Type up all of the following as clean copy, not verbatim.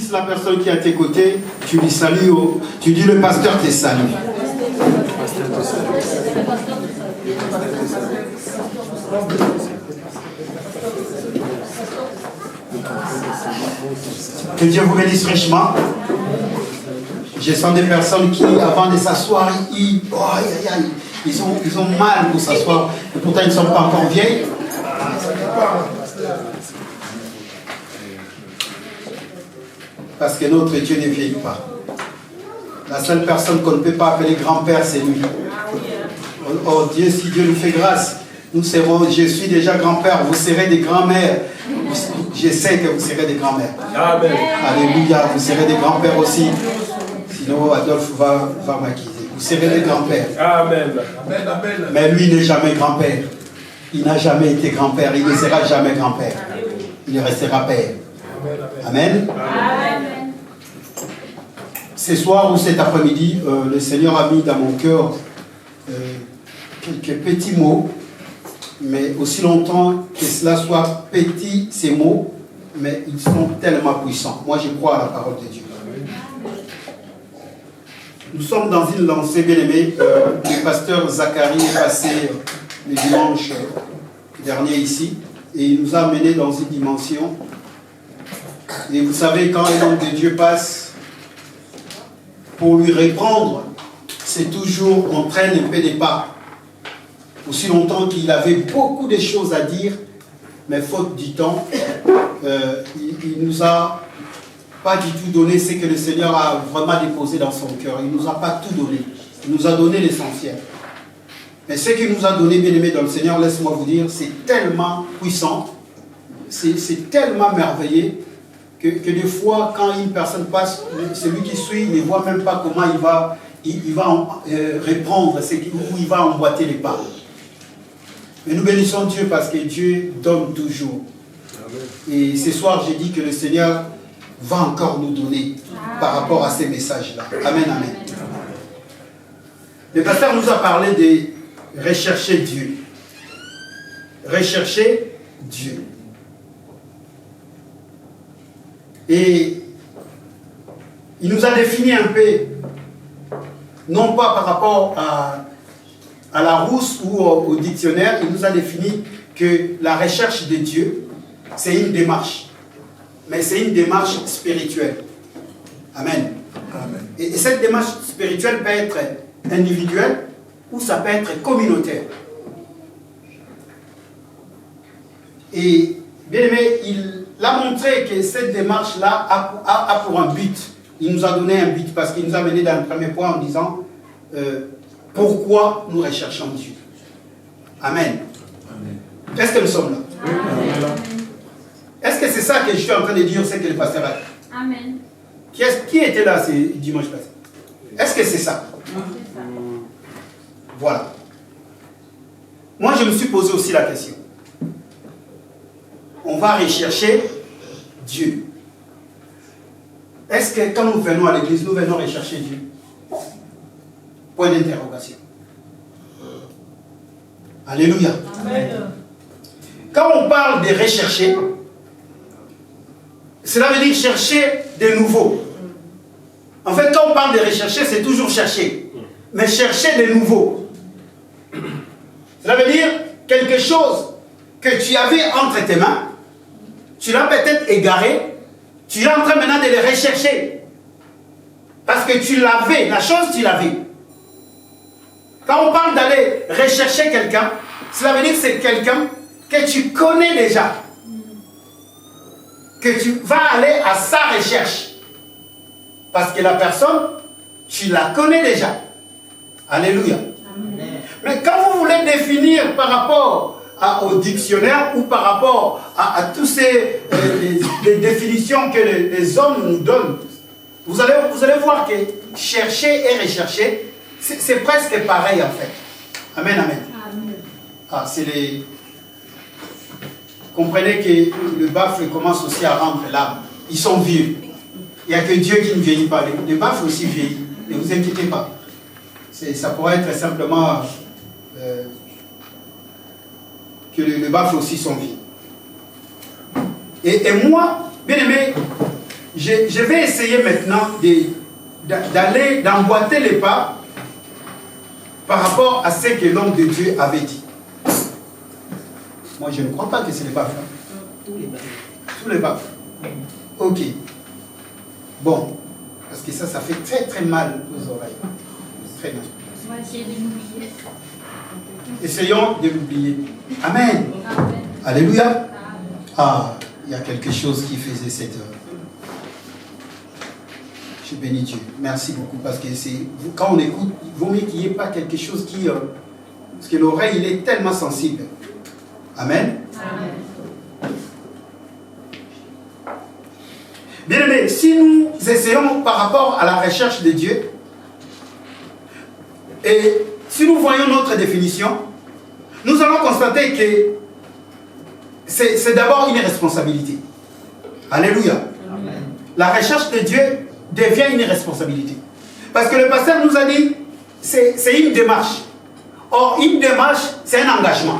bénisse la personne qui est à tes côtés. Tu lui salues, tu dis le pasteur te salue. Que Dieu vous bénisse richement. Je sens des personnes qui, avant de s'asseoir, ils ont mal pour s'asseoir. Et pourtant, ils ne sont pas encore vieilles. Parce que notre Dieu ne vieillit pas. La seule personne qu'on ne peut pas appeler grand-père, c'est lui. Oh Dieu, si Dieu nous fait grâce, nous serons, je suis déjà grand-père, vous serez des grands-mères. Je sais que vous serez des grands-mères. Amen. Alléluia, vous serez des grands-pères aussi. Sinon, Adolphe va m'acquiser. Vous serez des grands-pères. Amen. Mais lui n'est jamais grand-père. Il n'a jamais été grand-père. Il ne sera jamais grand-père. Il restera père. Amen. Amen. Ce soir ou cet après-midi, le Seigneur a mis dans mon cœur quelques petits mots, mais aussi longtemps que cela soit petit, ces mots, mais ils sont tellement puissants. Moi, je crois à la parole de Dieu. Nous sommes dans une lancée bien-aimée. Le pasteur Zacharie est passé le dimanche dernier ici, et il nous a amenés dans une dimension. Et vous savez, quand un homme de Dieu passe, pour lui répondre, c'est toujours, on traîne un peu des pas. Aussi longtemps qu'il avait beaucoup de choses à dire, mais faute du temps, il nous a pas du tout donné ce que le Seigneur a vraiment déposé dans son cœur. Il ne nous a pas tout donné. Il nous a donné l'essentiel. Mais ce qu'il nous a donné, bien-aimé dans le Seigneur, laisse-moi vous dire, c'est tellement puissant, c'est tellement merveilleux, que des fois, quand une personne passe, celui qui suit ne voit même pas comment il va répondre, où il va emboîter les pas. Mais nous bénissons Dieu parce que Dieu donne toujours. Amen. Et ce soir, j'ai dit que le Seigneur va encore nous donner par rapport à ces messages-là. Amen, amen. Le pasteur nous a parlé de rechercher Dieu. Rechercher Dieu. Et il nous a défini un peu, non pas par rapport à la rousse ou au dictionnaire, il nous a défini que la recherche de Dieu, c'est une démarche. Mais c'est une démarche spirituelle. Amen. Amen. Et cette démarche spirituelle peut être individuelle ou ça peut être communautaire. Et bien aimé, il a montré que cette démarche-là a pour un but. Il nous a donné un but parce qu'il nous a mené dans le premier point en disant pourquoi nous recherchons Dieu. Amen. Amen. Est-ce que nous sommes là? Amen. Est-ce que c'est ça que je suis en train de dire, c'est que le pasteur a dit? Amen. Qui était là ce dimanche passé? Est-ce que c'est ça? Voilà. Moi, je me suis posé aussi la question. On va rechercher Dieu. Est-ce que quand nous venons à l'église, nous venons rechercher Dieu? Point d'interrogation. Alléluia. Amen. Quand on parle de rechercher, cela veut dire chercher de nouveau. En fait, quand on parle de rechercher, c'est toujours chercher. Mais chercher de nouveau. Cela veut dire quelque chose que tu avais entre tes mains, tu l'as peut-être égaré, tu es en train maintenant de le rechercher. Parce que tu l'avais, la chose tu l'avais. Quand on parle d'aller rechercher quelqu'un, cela veut dire que c'est quelqu'un que tu connais déjà. Que tu vas aller à sa recherche. Parce que la personne, tu la connais déjà. Alléluia. Amen. Mais quand vous voulez définir par rapport au dictionnaire ou par rapport à tous ces les définitions que les hommes nous donnent, vous allez voir que chercher et rechercher, c'est presque pareil en fait. Amen, amen. Amen. Ah, c'est les... Comprenez que le baffle commence aussi à rendre l'âme. Ils sont vieux. Il n'y a que Dieu qui ne vieillit pas. Le baffle aussi vieillit. Ne vous inquiétez pas. Ça pourrait être simplement que le baffle aussi sont vieux. Et moi, bien aimé, je vais essayer maintenant d'emboîter les pas par rapport à ce que l'homme de Dieu avait dit. Moi, je ne crois pas que c'est les baffes. Tous les baffes. Ok. Bon. Parce que ça fait très très mal aux oreilles. Très bien. On va essayer de l'oublier. Essayons de l'oublier. Amen. Amen. Alléluia. Amen. Ah, il y a quelque chose qui faisait cette heure. Je bénis Dieu. Merci beaucoup parce que quand on écoute, il vaut mieux qu'il n'y ait pas quelque chose qui... parce que l'oreille, il est tellement sensible. Amen. Amen. Bien aimé, si nous essayons par rapport à la recherche de Dieu, et si nous voyons notre définition, nous allons constater que c'est d'abord une responsabilité. Alléluia. Amen. La recherche de Dieu devient une responsabilité. Parce que le pasteur nous a dit, c'est une démarche. Or, une démarche, c'est un engagement.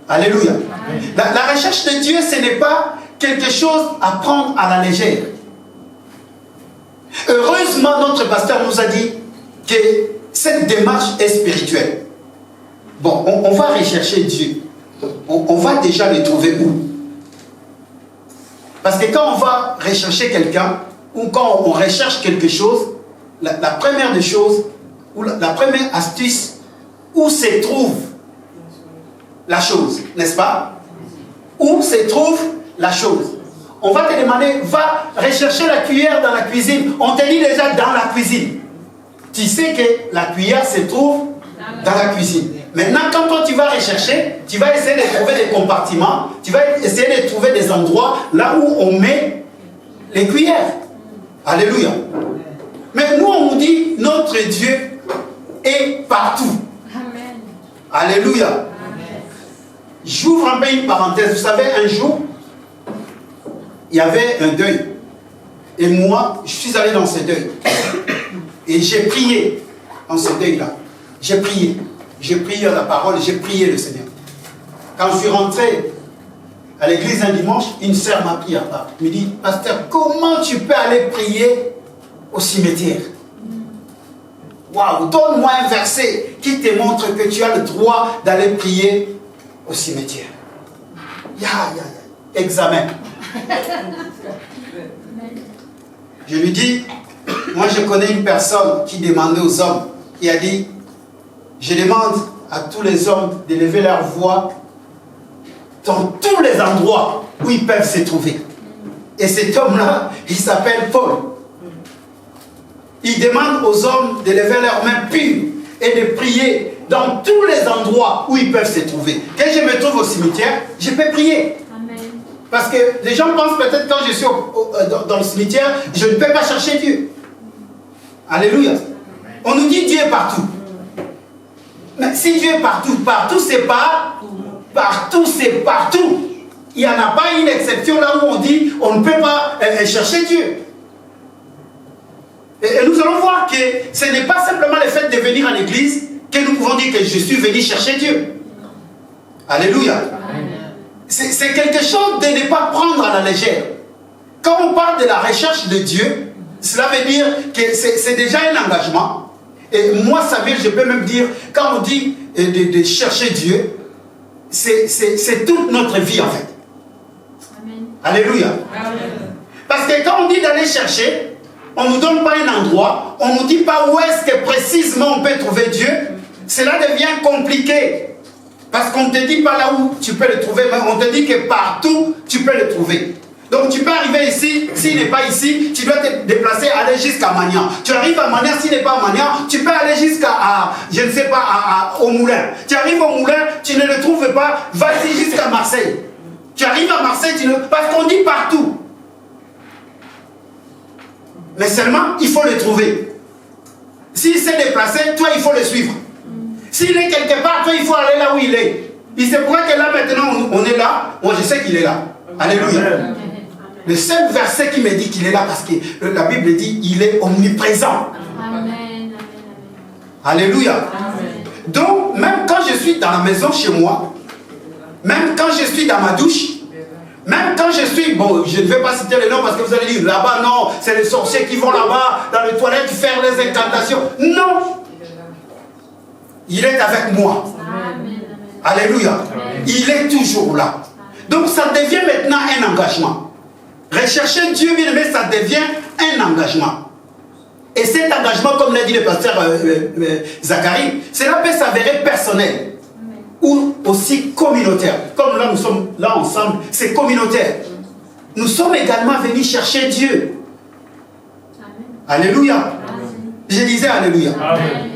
Alléluia. La recherche de Dieu, ce n'est pas quelque chose à prendre à la légère. Heureusement, notre pasteur nous a dit que cette démarche est spirituelle. Bon, on va rechercher Dieu. On va déjà le trouver où? Parce que quand on va rechercher quelqu'un, ou quand on recherche quelque chose, la première des choses, ou la première astuce, où se trouve la chose, n'est-ce pas? Où se trouve la chose? On va te demander, va rechercher la cuillère dans la cuisine. On te dit déjà dans la cuisine. Tu sais que la cuillère se trouve dans la cuisine. Maintenant, quand toi tu vas rechercher, tu vas essayer de trouver des compartiments, tu vas essayer de trouver des endroits là où on met les cuillères. Alléluia. Mais nous, on nous dit, notre Dieu est partout. Amen. Alléluia. Amen. J'ouvre un peu une parenthèse. Vous savez, un jour, il y avait un deuil. Et moi, je suis allé dans ce deuil. Et j'ai prié dans ce deuil-là. J'ai prié. J'ai prié à la parole, j'ai prié le Seigneur. Quand je suis rentré à l'église un dimanche, une sœur m'a pris à part. Elle me dit, pasteur, comment tu peux aller prier au cimetière? Waouh, donne-moi un verset qui te montre que tu as le droit d'aller prier au cimetière. Examen. Je lui dis, moi je connais une personne qui demandait aux hommes, qui a dit, je demande à tous les hommes d'élever leur voix dans tous les endroits où ils peuvent se trouver. Et cet homme-là, il s'appelle Paul. Il demande aux hommes d'élever leurs mains pures et de prier dans tous les endroits où ils peuvent se trouver. Quand je me trouve au cimetière, je peux prier. Amen. Parce que les gens pensent peut-être quand je suis dans le cimetière, je ne peux pas chercher Dieu. Alléluia. On nous dit Dieu est partout. Mais si Dieu est partout, partout c'est pas partout, c'est partout. Il n'y en a pas une exception là où on dit on ne peut pas chercher Dieu. Et nous allons voir que ce n'est pas simplement le fait de venir à l'église que nous pouvons dire que je suis venu chercher Dieu. Alléluia. C'est quelque chose de ne pas prendre à la légère. Quand on parle de la recherche de Dieu, cela veut dire que c'est déjà un engagement. Et moi, ça veut, je peux même dire, quand on dit de chercher Dieu, c'est toute notre vie en fait. Amen. Alléluia. Amen. Parce que quand on dit d'aller chercher, on ne nous donne pas un endroit, on ne nous dit pas où est-ce que précisément on peut trouver Dieu. Cela devient compliqué. Parce qu'on ne te dit pas là où tu peux le trouver, mais on te dit que partout tu peux le trouver. Donc tu peux arriver ici, s'il n'est pas ici, tu dois te déplacer, aller jusqu'à Magnan. Tu arrives à Magnan, s'il n'est pas à Magnan, tu peux aller jusqu'à, je ne sais pas, au Moulin. Tu arrives au Moulin, tu ne le trouves pas, vas-y jusqu'à Marseille. Tu arrives à Marseille, parce qu'on dit partout. Mais seulement, il faut le trouver. S'il s'est déplacé, toi, il faut le suivre. S'il est quelque part, toi, il faut aller là où il est. Il se pourrait que là, maintenant, on est là. Moi, je sais qu'il est là. Alléluia. Amen. Le seul verset qui me dit qu'il est là, parce que la Bible dit il est omniprésent. Amen. Alléluia. Amen. Donc, même quand je suis dans la maison chez moi, même quand je suis dans ma douche, Même quand je suis, bon, je ne vais pas citer les noms parce que vous allez dire, là-bas, non, c'est les sorciers qui vont là-bas, dans les toilettes, faire les incantations. Non. Il est avec moi. Amen. Alléluia. Amen. Il est toujours là. Donc ça devient maintenant un engagement. Rechercher Dieu, bien aimé, ça devient un engagement. Et cet engagement, comme l'a dit le pasteur Zacharie, cela peut s'avérer personnel ou aussi communautaire. Comme là, nous sommes là ensemble, c'est communautaire. Nous sommes également venus chercher Dieu. Amen. Alléluia. Amen. Je disais Alléluia. Amen.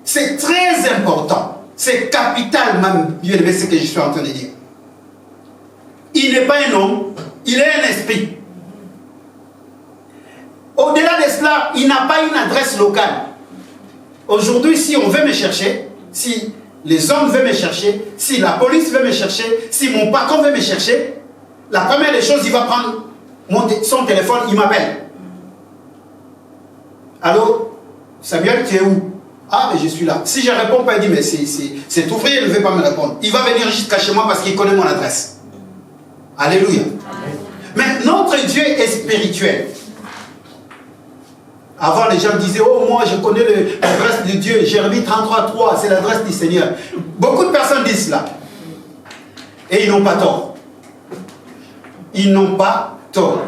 C'est très important. C'est capital même, bien aimé, ce que je suis en train de dire. Il n'est pas un homme, il est un esprit. Au-delà de cela, il n'a pas une adresse locale. Aujourd'hui, si on veut me chercher, si les hommes veulent me chercher, si la police veut me chercher, si mon patron veut me chercher, la première des choses, il va prendre son téléphone, il m'appelle. Allô, Samuel, tu es où? Ah, mais je suis là. Si je ne réponds pas, il dit, mais cet ouvrier ne veut pas me répondre. Il va venir jusqu'à chez moi parce qu'il connaît mon adresse. Alléluia. Mais notre Dieu est spirituel. Avant, les gens disaient, oh, moi, je connais l'adresse de Dieu. Jérémie 33:3, c'est l'adresse du Seigneur. Beaucoup de personnes disent cela. Et ils n'ont pas tort. Ils n'ont pas tort.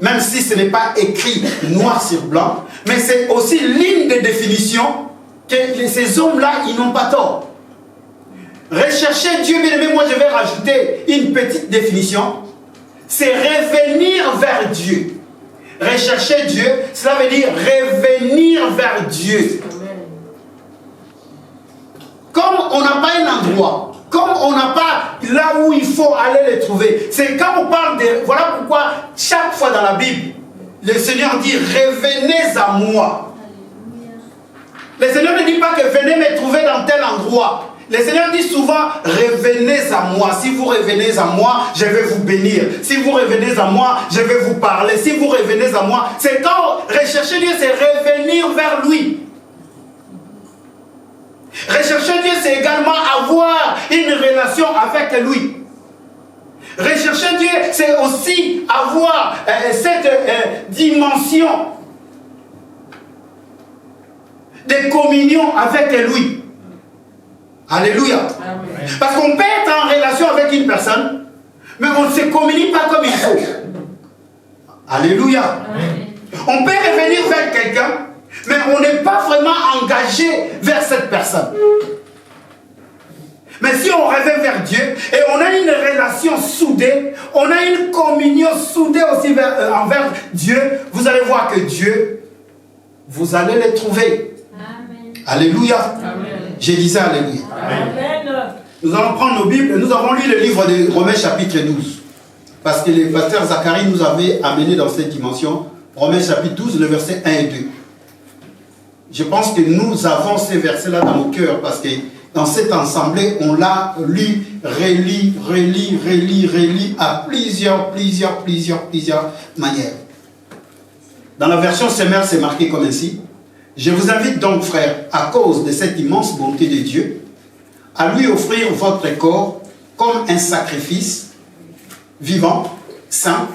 Même si ce n'est pas écrit noir sur blanc, mais c'est aussi l'une des définitions que ces hommes-là, ils n'ont pas tort. Rechercher Dieu, bien aimé, moi je vais rajouter une petite définition. C'est revenir vers Dieu. Rechercher Dieu, cela veut dire revenir vers Dieu. Comme on n'a pas un endroit, comme on n'a pas là où il faut aller les trouver. C'est quand on parle de... Voilà pourquoi chaque fois dans la Bible, le Seigneur dit revenez à moi. Le Seigneur ne dit pas que venez me trouver dans tel endroit. Le Seigneur dit souvent, revenez à moi. Si vous revenez à moi, je vais vous bénir. Si vous revenez à moi, je vais vous parler. Si vous revenez à moi, c'est quand rechercher Dieu, c'est revenir vers lui. Rechercher Dieu, c'est également avoir une relation avec lui. Rechercher Dieu, c'est aussi avoir cette dimension de communion avec lui. Alléluia. Amen. Parce qu'on peut être en relation avec une personne, mais on ne se communique pas comme il faut. Alléluia. Amen. On peut revenir vers quelqu'un, mais on n'est pas vraiment engagé vers cette personne. Mais si on revient vers Dieu, et on a une relation soudée, on a une communion soudée aussi envers Dieu, vous allez voir que Dieu, vous allez le trouver. Amen. Alléluia. Amen. Je disais Alléluia. Amen. Nous allons prendre nos Bibles. Nous avons lu le livre de Romains chapitre 12. Parce que le pasteur Zacharie nous avait amené dans cette dimension. Romains chapitre 12, le verset 1 et 2. Je pense que nous avons ces versets-là dans nos cœurs. Parce que dans cette assemblée, on l'a lu, relit à plusieurs manières. Dans la version Semeur, c'est marqué comme ainsi. Je vous invite donc, frères, à cause de cette immense bonté de Dieu, à lui offrir votre corps comme un sacrifice vivant, saint,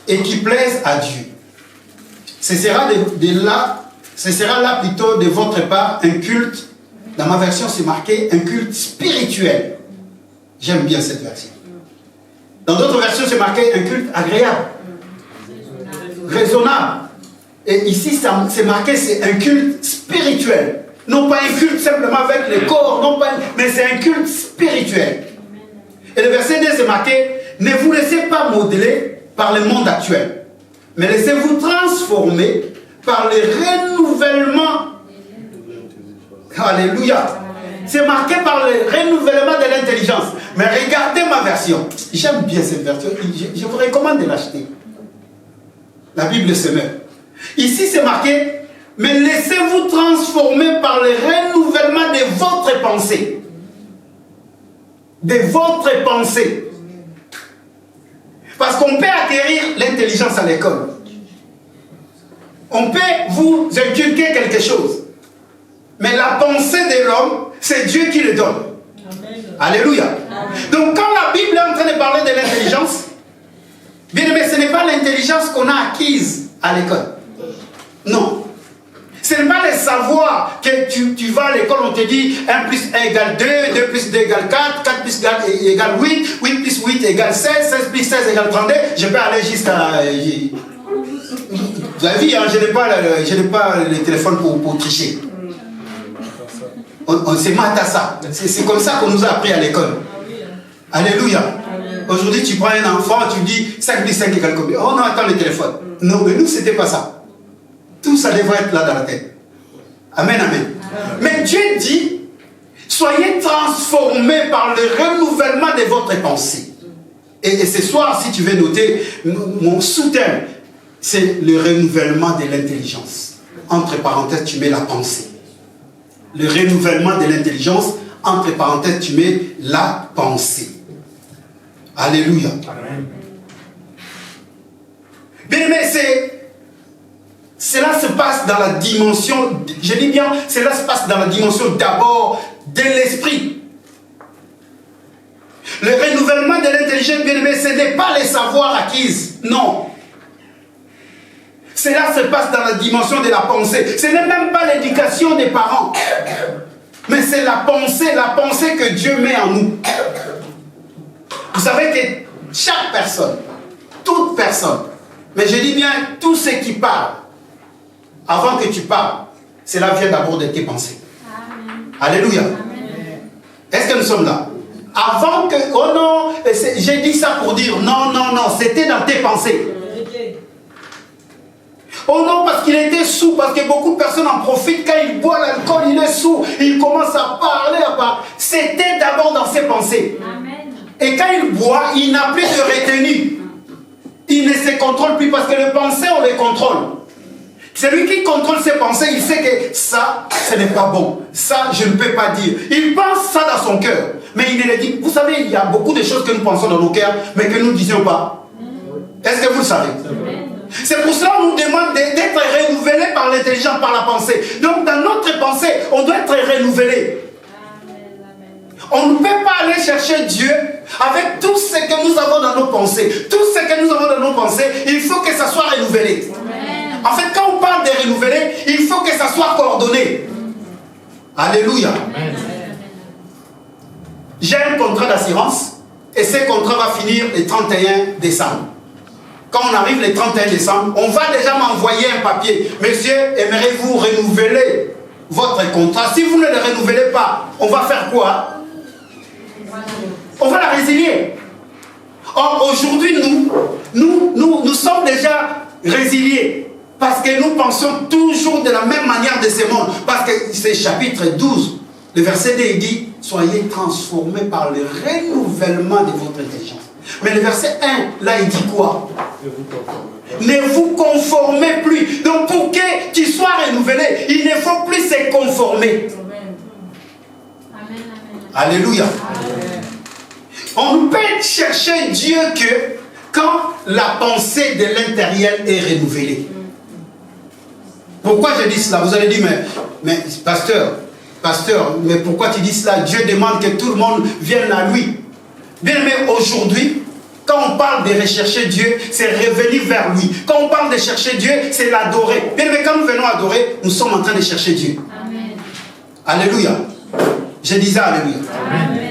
et qui plaise à Dieu. Ce sera là plutôt de votre part un culte, dans ma version c'est marqué un culte spirituel. J'aime bien cette version. Dans d'autres versions c'est marqué un culte agréable, raisonnable. Et ici, c'est marqué, c'est un culte spirituel. Non pas un culte simplement avec le corps, non pas, mais c'est un culte spirituel. Et le verset 2, c'est marqué, ne vous laissez pas modeler par le monde actuel, mais laissez-vous transformer par le renouvellement. Alléluia. C'est marqué par le renouvellement de l'intelligence. Mais regardez ma version. J'aime bien cette version. Je vous recommande de l'acheter. La Bible se meurt. Ici, c'est marqué, mais laissez-vous transformer par le renouvellement de votre pensée. De votre pensée. Parce qu'on peut acquérir l'intelligence à l'école. On peut vous inculquer quelque chose. Mais la pensée de l'homme, c'est Dieu qui le donne. Amen. Alléluia. Amen. Donc quand la Bible est en train de parler Bien aimé, ce n'est pas l'intelligence qu'on a acquise à l'école. Non. Ce n'est pas le savoir que tu vas à l'école, on te dit 1 plus 1 égale 2, 2 plus 2 égale 4, 4 plus 4 égale 8, 8 plus 8 égale 16, 16 plus 16 égale 32. Je peux aller jusqu'à... Vous avez vu, hein, je n'ai pas le téléphone pour tricher. On se mate à ça. C'est comme ça qu'on nous a appris à l'école. Alléluia. Aujourd'hui, tu prends un enfant, tu dis 5 plus 5 égale combien? Oh non, attends le téléphone. Non, mais nous, c'était pas ça. Tout ça devrait être là dans la tête. Amen, amen. Mais Dieu dit, soyez transformés par le renouvellement de votre pensée. Et ce soir, si tu veux noter, mon sous-thème, c'est le renouvellement de l'intelligence. Entre parenthèses, tu mets la pensée. Le renouvellement de l'intelligence, entre parenthèses, tu mets la pensée. Alléluia. Amen. Bien aimé, cela se passe dans la dimension, je dis bien, cela se passe dans la dimension d'abord de l'esprit. Le renouvellement de l'intelligence, bien aimé, ce n'est pas les savoirs acquis, non. Cela se passe dans la dimension de la pensée. Ce n'est même pas l'éducation des parents, mais c'est la pensée que Dieu met en nous. Vous savez que chaque personne, toute personne, mais je dis bien tout ce qui parle, avant que tu parles, cela vient d'abord de tes pensées. Amen. Alléluia. Est-ce que nous sommes là? Avant que... Oh non, j'ai dit ça pour dire non, non, non, c'était dans tes pensées. Oh non, parce qu'il était sous, parce que beaucoup de personnes en profitent quand il boit l'alcool, il est sous, il commence à parler. C'était d'abord dans ses pensées. Amen. Et quand il boit, il n'a plus de retenue. Il ne se contrôle plus parce que les pensées, on les contrôle. Celui qui contrôle ses pensées, il sait que ça, ce n'est pas bon. Ça, je ne peux pas dire. Il pense ça dans son cœur. Mais il ne le dit. Vous savez, il y a beaucoup de choses que nous pensons dans nos cœurs, mais que nous ne disions pas. Est-ce que vous le savez? C'est pour cela qu'on nous demande d'être renouvelé par l'intelligence, par la pensée. Donc, dans notre pensée, on doit être renouvelé. On ne peut pas aller chercher Dieu avec tout ce que nous avons dans nos pensées. Tout ce que nous avons dans nos pensées, il faut que ça soit renouvelé. Amen. En fait, quand on parle de renouveler, il faut que ça soit coordonné. Alléluia. Amen. J'ai un contrat d'assurance et ce contrat va finir le 31 décembre. Quand on arrive le 31 décembre, on va déjà m'envoyer un papier. Monsieur, aimeriez-vous renouveler votre contrat? Si vous ne le renouvelez pas, on va faire quoi? On va la résilier. Or, aujourd'hui, nous sommes déjà résiliés. Parce que nous pensons toujours de la même manière de ce monde. Parce que c'est chapitre 12, le verset 2, il dit, soyez transformés par le renouvellement de votre intelligence. Mais le verset 1, là, il dit quoi? Ne vous conformez plus. Donc, pour que tu sois renouvelé, il ne faut plus se conformer. Amen. Alléluia. Amen. On ne peut chercher Dieu que quand la pensée de l'intérieur est renouvelée. Pourquoi je dis cela? Vous allez dire, mais pasteur, mais pourquoi tu dis cela? Dieu demande que tout le monde vienne à lui. Bien aimé, aujourd'hui, quand on parle de rechercher Dieu, c'est revenir vers lui. Quand on parle de chercher Dieu, c'est l'adorer. Bien aimé, quand nous venons adorer, nous sommes en train de chercher Dieu. Amen. Alléluia. Je disais Alléluia. Amen.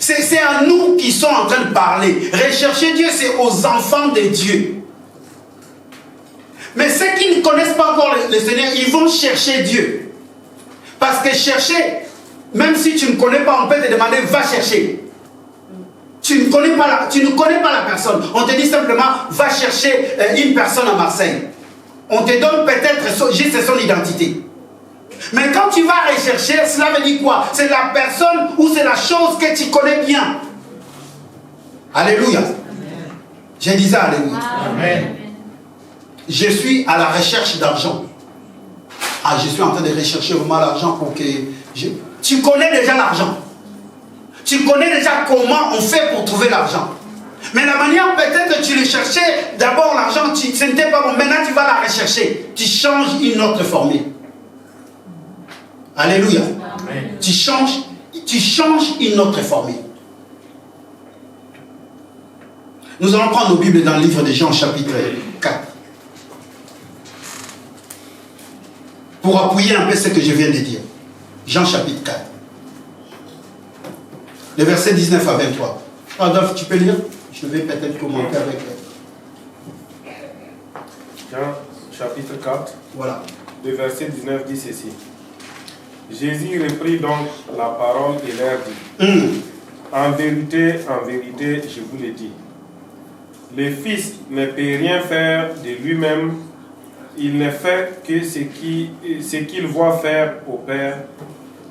C'est à nous qui sommes en train de parler. Rechercher Dieu, c'est aux enfants de Dieu. Mais ceux qui ne connaissent pas encore le Seigneur, ils vont chercher Dieu. Parce que chercher, même si tu ne connais pas, on peut te demander, va chercher. Tu ne connais pas la personne. On te dit simplement, va chercher une personne à Marseille. On te donne peut-être juste son identité. Mais quand tu vas rechercher, cela veut dire quoi? C'est la personne ou c'est la chose que tu connais bien. Alléluia. Amen. Je disais Alléluia. Amen. Je suis à la recherche d'argent. Ah, je suis en train de rechercher vraiment l'argent pour que... Tu connais déjà l'argent. Tu connais déjà comment on fait pour trouver l'argent. Mais la manière peut-être que tu le cherchais, d'abord l'argent, ce n'était pas bon. Maintenant tu vas la rechercher. Tu changes une autre formule. Alléluia. Amen. Tu changes une autre formule. Nous allons prendre nos Bibles dans le livre de Jean, chapitre 4. Pour appuyer un peu ce que je viens de dire. Jean, chapitre 4. Le verset 19 à 23. Adolphe, tu peux lire? Je vais peut-être commenter avec... Jean, chapitre 4. Voilà. Le verset 19 dit ceci. Jésus reprit donc la parole et leur dit, en vérité, je vous le dis, le Fils ne peut rien faire de lui-même, il ne fait que ce qu'il voit faire au Père,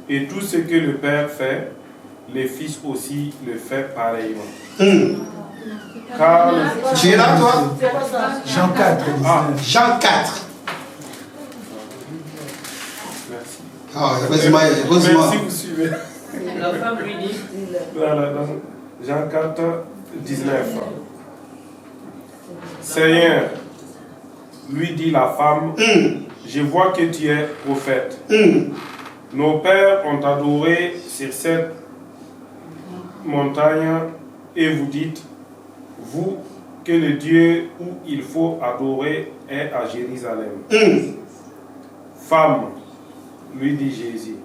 et tout ce que le Père fait, le Fils aussi le fait pareillement. Car Tu es là, toi? Jean 4. Jean 4. Merci. Ah, heureusement. Merci, vous suivez. La femme lui dit. Voilà, Jean 4, 19. Seigneur, lui dit la femme, je vois que tu es prophète. Nos pères ont adoré sur cette montagne et vous dites, vous, que le Dieu où il faut adorer est à Jérusalem. Femme, lui dit Jésus,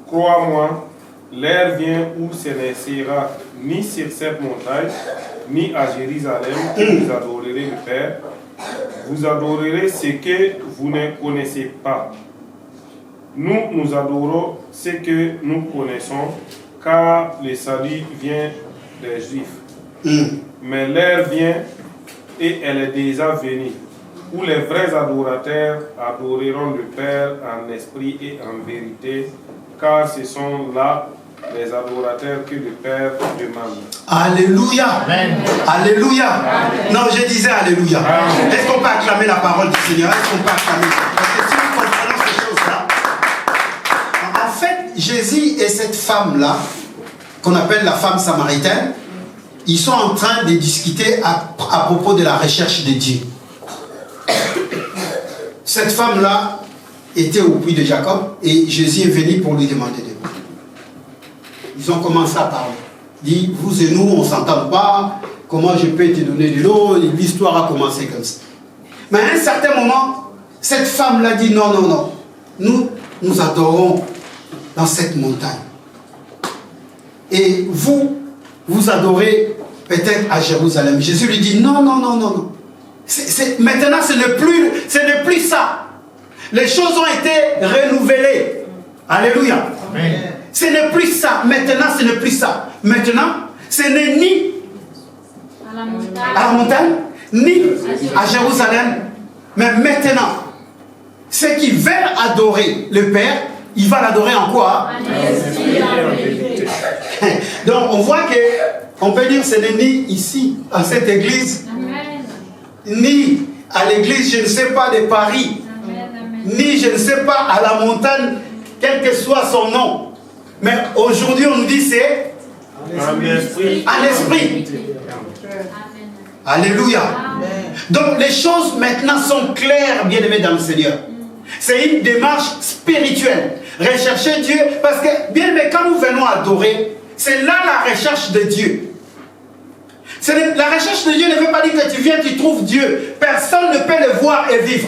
crois-moi, l'heure vient où ce ne sera ni sur cette montagne, ni à Jérusalem que vous adorerez le Père. Vous adorerez ce que vous ne connaissez pas. Nous adorons ce que nous connaissons, car le salut vient des Juifs. Mais l'heure vient, et elle est déjà venue, où les vrais adorateurs adoreront le Père en esprit et en vérité, car ce sont là les adorateurs que le Père demande. Alléluia. Amen. Alléluia. Amen. Non, je disais Alléluia. Est-ce qu'on peut acclamer la parole du Seigneur? Est-ce qu'on peut acclamer? Parce que si nous comprenons ces choses-là, en fait, Jésus et cette femme-là, qu'on appelle la femme samaritaine, ils sont en train de discuter à propos de la recherche de Dieu. Cette femme-là était au puits de Jacob et Jésus est venu pour lui demander de l'eau. Ils ont commencé à parler. Il dit, vous et nous, on ne s'entend pas. Comment je peux te donner de l'eau? L'histoire a commencé comme ça. Mais à un certain moment, cette femme-là dit, non, non, non. Nous adorons dans cette montagne. Et vous adorez peut-être à Jérusalem. Jésus lui dit, non, non, non, non, non. Maintenant, ce n'est plus ça. Les choses ont été renouvelées. Alléluia. Amen. Ce n'est plus ça. Maintenant, ce n'est plus ça. Maintenant, ce n'est ni à la montagne, ni à Jérusalem. Mais maintenant, ceux qui veulent adorer le Père, il va l'adorer en quoi? Donc, on voit que, on peut dire, ce n'est ni ici, à cette église, ni à l'église, je ne sais pas, de Paris, ni, je ne sais pas, à la montagne, quel que soit son nom. Mais aujourd'hui, on nous dit c'est à l'esprit. Alléluia. Donc, les choses maintenant sont claires, bien-aimés dans le Seigneur. C'est une démarche spirituelle. Rechercher Dieu, parce que, bien-aimés, quand nous venons adorer, c'est là la recherche de Dieu. La recherche de Dieu ne veut pas dire que tu viens, tu trouves Dieu. Personne ne peut le voir et vivre.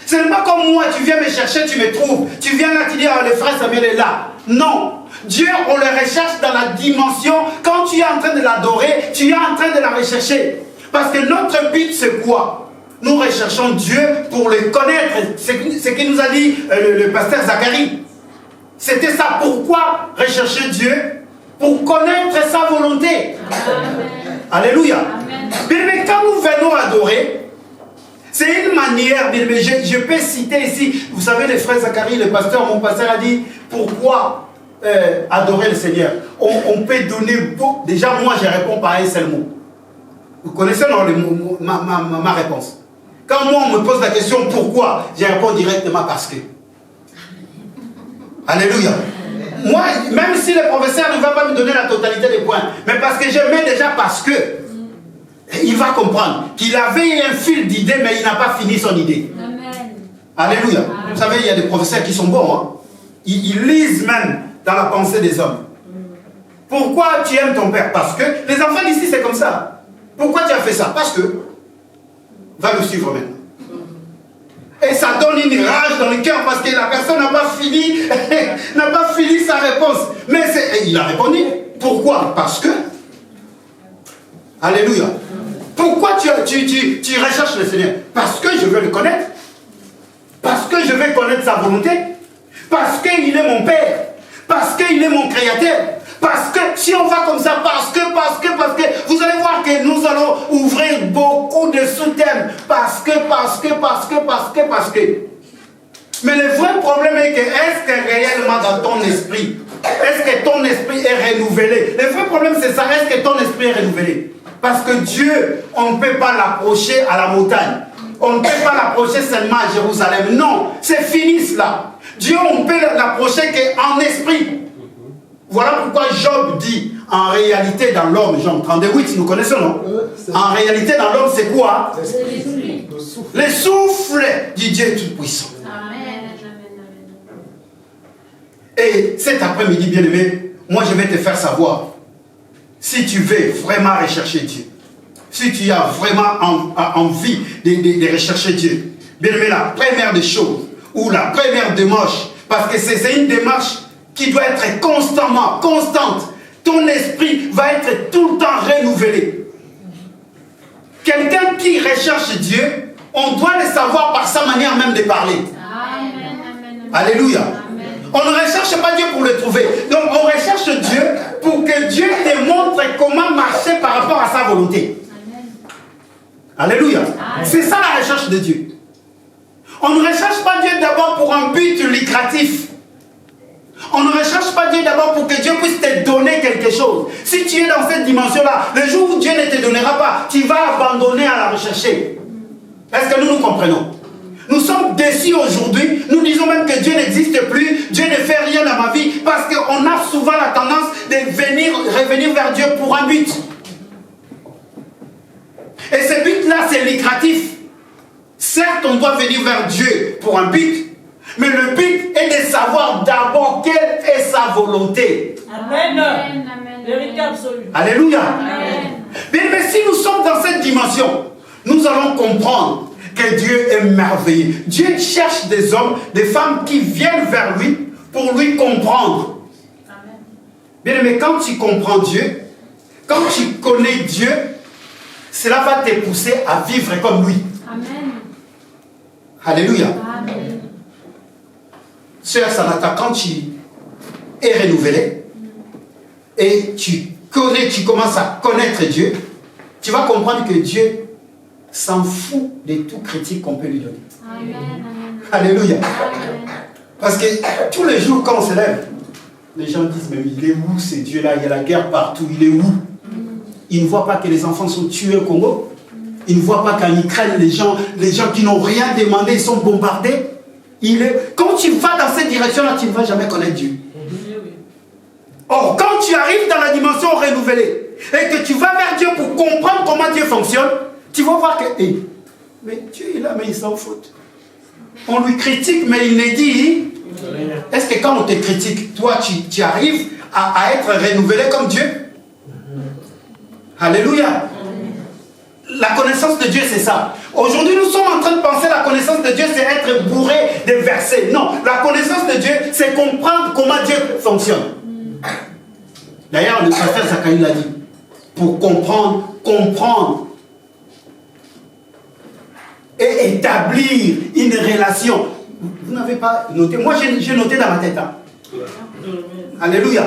Ce n'est pas comme moi, tu viens me chercher, tu me trouves. Tu viens là, tu dis, oh, le frère Samuel est là. Non. Dieu, on le recherche dans la dimension. Quand tu es en train de l'adorer, tu es en train de la rechercher. Parce que notre but, c'est quoi? Nous recherchons Dieu pour le connaître. C'est ce qu'il nous a dit le pasteur Zacharie. C'était ça. Pourquoi rechercher Dieu? Pour connaître sa volonté. Amen. Alléluia. Amen. Mais quand nous venons adorer, c'est une manière, je peux citer ici, vous savez, les frères Zacharie, le pasteur, mon pasteur a dit, pourquoi adorer le Seigneur? On peut donner beaucoup. Déjà, moi, je réponds par un seul mot. Vous connaissez non, ma réponse. Quand moi, on me pose la question, pourquoi? Je réponds directement parce que. Alléluia. Moi, même si le professeur ne va pas me donner la totalité des points, mais parce que je mets déjà parce que, il va comprendre qu'il avait un fil d'idée, mais il n'a pas fini son idée. Amen. Alléluia. Amen. Vous savez, il y a des professeurs qui sont bons. Hein? Ils lisent même dans la pensée des hommes. Pourquoi tu aimes ton père? Parce que les enfants d'ici, c'est comme ça. Pourquoi tu as fait ça? Parce que, va le suivre maintenant. Et ça donne une rage dans le cœur parce que la personne n'a pas fini, n'a pas fini sa réponse. Mais il a répondu. Pourquoi? Parce que, alléluia. Pourquoi tu recherches le Seigneur? Parce que je veux le connaître. Parce que je veux connaître sa volonté. Parce qu'il est mon Père. Parce qu'il est mon Créateur. Parce que, si on va comme ça, parce que, vous allez voir que nous allons ouvrir beaucoup de sous-thèmes. Parce que. Mais le vrai problème est que, est-ce que réellement dans ton esprit, est-ce que ton esprit est renouvelé? Le vrai problème c'est ça, est-ce que ton esprit est renouvelé? Parce que Dieu, on ne peut pas l'approcher à la montagne. On ne peut pas l'approcher seulement à Jérusalem. Non, c'est fini cela. Dieu, on peut l'approcher qu'en esprit. Voilà pourquoi Job dit, en réalité dans l'homme, Jean 38, nous connaissons, non? En réalité dans l'homme, c'est quoi? Le souffle du Dieu Tout-Puissant. Et cet après-midi, bien-aimé, moi je vais te faire savoir, si tu veux vraiment rechercher Dieu, si tu as vraiment envie de rechercher Dieu, bien-aimé, la première des choses, ou la première démarche, parce que c'est une démarche qui doit être constamment, constante. Ton esprit va être tout le temps renouvelé. Quelqu'un qui recherche Dieu, on doit le savoir par sa manière même de parler. Amen. Alléluia. Amen. On ne recherche pas Dieu pour le trouver. Donc on recherche Dieu pour que Dieu te montre comment marcher par rapport à sa volonté. Amen. Alléluia. C'est ça la recherche de Dieu. On ne recherche pas Dieu d'abord pour un but lucratif. On ne recherche pas Dieu d'abord pour que Dieu puisse te donner quelque chose. Si tu es dans cette dimension-là, le jour où Dieu ne te donnera pas, tu vas abandonner à la rechercher. Est-ce que nous comprenons? Nous sommes déçus aujourd'hui. Nous disons même que Dieu n'existe plus. Dieu ne fait rien dans ma vie. Parce qu'on a souvent la tendance de revenir vers Dieu pour un but. Et ce but-là, c'est lucratif. Certes, on doit venir vers Dieu pour un but. Mais le but est de savoir d'abord quelle est sa volonté. Amen. Vérité absolue. Alléluia. Mais si nous sommes dans cette dimension, nous allons comprendre que Dieu est merveilleux. Dieu cherche des hommes, des femmes qui viennent vers lui pour lui comprendre. Amen. Bien, mais quand tu comprends Dieu, quand tu connais Dieu, cela va te pousser à vivre comme lui. Amen. Alléluia. Amen. Sœur Sanata, quand tu es renouvelé et tu commences à connaître Dieu, tu vas comprendre que Dieu s'en fout de toute critique qu'on peut lui donner. Amen. Alléluia. Amen. Parce que tous les jours quand on se lève, les gens disent, mais il est où ce Dieu-là? Il y a la guerre partout, il est où? Ils ne voient pas que les enfants sont tués au Congo. Ils ne voient pas qu'en Ukraine, les gens qui n'ont rien demandé, ils sont bombardés. Quand tu vas dans cette direction-là, tu ne vas jamais connaître Dieu. Or, quand tu arrives dans la dimension renouvelée et que tu vas vers Dieu pour comprendre comment Dieu fonctionne, tu vas voir que, mais Dieu est là, mais il s'en fout. On lui critique, mais il ne dit. Est-ce que quand on te critique, toi, tu arrives à être renouvelé comme Dieu? Alléluia. La connaissance de Dieu, c'est ça. Aujourd'hui, nous sommes en train de penser la connaissance de Dieu, c'est être bourré de versets. Non, la connaissance de Dieu, c'est comprendre comment Dieu fonctionne. D'ailleurs, le pasteur Zacharie l'a dit. Pour comprendre et établir une relation. Vous n'avez pas noté? Moi, j'ai noté dans ma tête. Hein. Alléluia.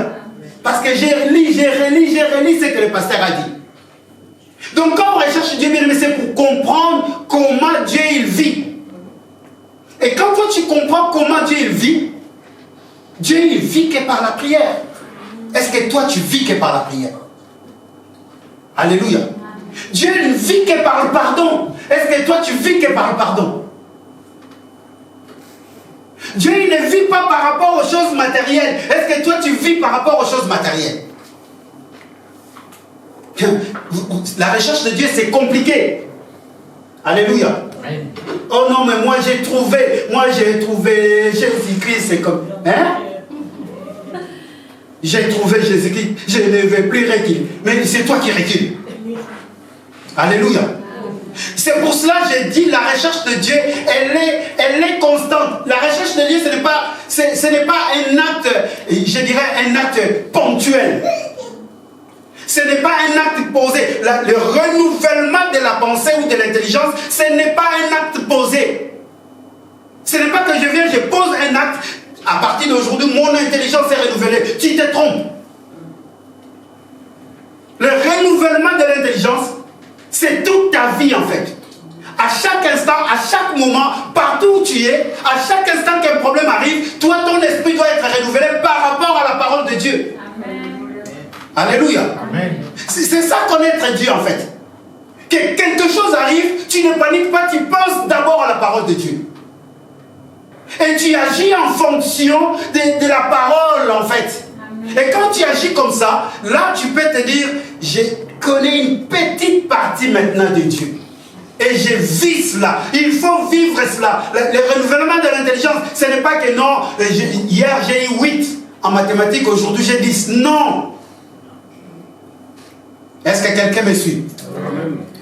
Parce que j'ai relu ce que le pasteur a dit. Donc quand on recherche Dieu, bien aimé, c'est pour comprendre comment Dieu il vit. Et quand toi tu comprends comment Dieu il vit que par la prière. Est-ce que toi tu vis que par la prière? Alléluia. Dieu ne vit que par le pardon. Est-ce que toi tu vis que par le pardon? Dieu il ne vit pas par rapport aux choses matérielles. Est-ce que toi tu vis par rapport aux choses matérielles? La recherche de Dieu, c'est compliqué. Alléluia. Oh non, mais moi j'ai trouvé Jésus-Christ, c'est comme... Hein? J'ai trouvé Jésus-Christ, je ne vais plus reculer. Mais c'est toi qui recules. Alléluia. C'est pour cela que j'ai dit la recherche de Dieu, elle est constante. La recherche de Dieu, ce n'est pas un acte, je dirais un acte ponctuel. Ce n'est pas un acte posé. Le renouvellement de la pensée ou de l'intelligence, ce n'est pas un acte posé. Ce n'est pas que je viens, je pose un acte. À partir d'aujourd'hui, mon intelligence est renouvelée. Tu te trompes. Le renouvellement de l'intelligence, c'est toute ta vie en fait. À chaque instant, à chaque moment, partout où tu es, à chaque instant qu'un problème arrive, toi, ton esprit doit être renouvelé par rapport à la parole de Dieu. Amen. Alléluia. Amen. C'est ça connaître Dieu en fait. Que quelque chose arrive, tu ne paniques pas, tu penses d'abord à la parole de Dieu. Et tu agis en fonction de la parole en fait. Et quand tu agis comme ça, là tu peux te dire, je connais une petite partie maintenant de Dieu. Et je vis cela. Il faut vivre cela. Le renouvellement de l'intelligence, ce n'est pas que non, hier j'ai eu 8 en mathématiques, aujourd'hui j'ai 10. Non. Est-ce que quelqu'un me suit?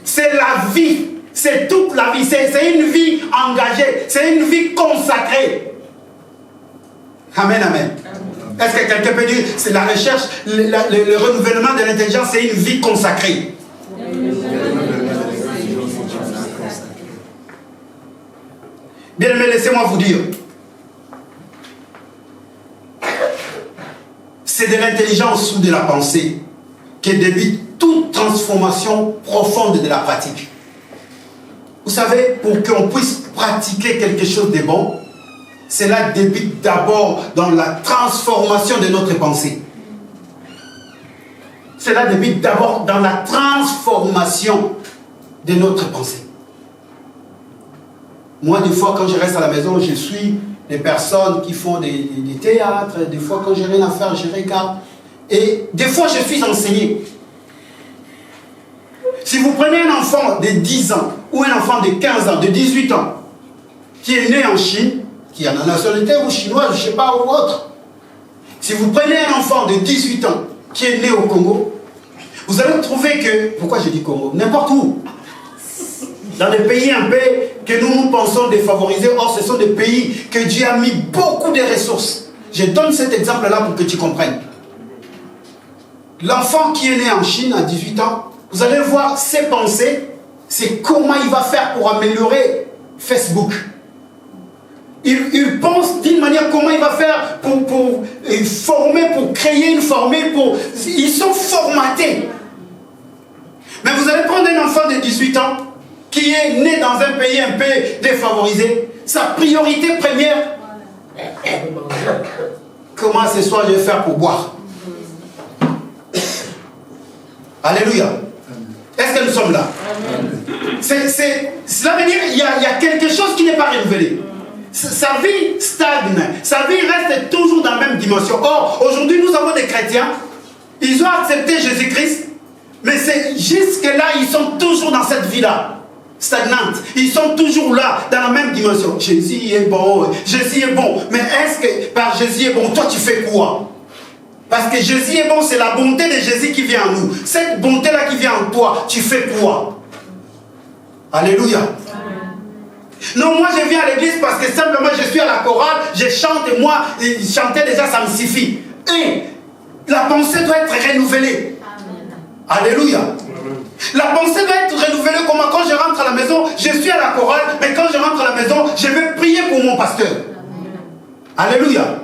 C'est la vie. C'est toute la vie. C'est une vie engagée. C'est une vie consacrée. Amen, amen. Est-ce que quelqu'un peut dire, c'est la recherche, le renouvellement de l'intelligence, c'est une vie consacrée. Bien aimé, laissez-moi vous dire. C'est de l'intelligence ou de la pensée qui débute toute transformation profonde de la pratique. Vous savez, pour qu'on puisse pratiquer quelque chose de bon, cela débute d'abord dans la transformation de notre pensée. Cela débute d'abord dans la transformation de notre pensée. Moi, des fois, quand je reste à la maison, je suis des personnes qui font des théâtres. Des fois, quand je n'ai rien à faire, je regarde. Et des fois, je suis enseigné. Si vous prenez un enfant de 10 ans, ou un enfant de 15 ans, de 18 ans, qui est né en Chine, qui a la nationalité ou chinoise, je ne sais pas, ou autre. Si vous prenez un enfant de 18 ans, qui est né au Congo, vous allez trouver que, pourquoi je dis Congo? N'importe où. Dans des pays un peu que nous pensons défavorisés, or ce sont des pays que Dieu a mis beaucoup de ressources. Je donne cet exemple-là pour que tu comprennes. L'enfant qui est né en Chine à 18 ans, vous allez voir ses pensées, c'est comment il va faire pour améliorer Facebook. Il pense d'une manière comment il va faire pour former, pour créer une formule. Ils sont formatés. Mais vous allez prendre un enfant de 18 ans qui est né dans un pays un peu défavorisé. Sa priorité première, comment ce soir je vais faire pour boire? Alléluia. Est-ce que nous sommes là? Cela veut dire qu'il y a quelque chose qui n'est pas renouvelé. Sa vie stagne, sa vie reste toujours dans la même dimension. Or, aujourd'hui, nous avons des chrétiens, ils ont accepté Jésus-Christ, mais c'est jusque-là, ils sont toujours dans cette vie-là, stagnante. Ils sont toujours là, dans la même dimension. Jésus est bon, Jésus est bon. Mais est-ce que par Jésus est bon, toi tu fais quoi? Parce que Jésus est bon, c'est la bonté de Jésus qui vient en nous. Cette bonté-là qui vient en toi, tu fais quoi? Alléluia. Non, moi je viens à l'église parce que simplement je suis à la chorale, je chante et moi, chanter déjà ça me suffit. Et la pensée doit être renouvelée. Alléluia. La pensée doit être renouvelée comme quand je rentre à la maison, je suis à la chorale, mais quand je rentre à la maison, je vais prier pour mon pasteur. Alléluia.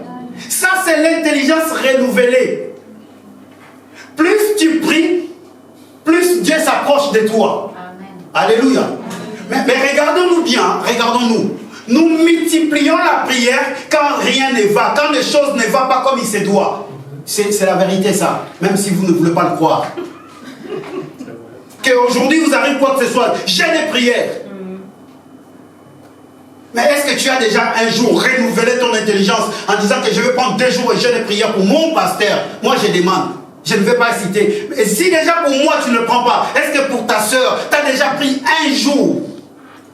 Ça c'est l'intelligence renouvelée. Plus tu pries, plus Dieu s'approche de toi. Alléluia. Mais regardons-nous bien, regardons-nous. Nous multiplions la prière quand rien ne va, quand les choses ne vont pas comme il se doit. C'est la vérité ça, même si vous ne voulez pas le croire. Qu'aujourd'hui vous arrive quoi que ce soit, j'ai des prières. Mais est-ce que tu as déjà un jour renouvelé ton intelligence en disant que je vais prendre 2 jours et j'ai des prières pour mon pasteur? Moi je demande. Je ne vais pas citer. Et si déjà pour moi tu ne le prends pas, est-ce que pour ta soeur, tu as déjà pris un jour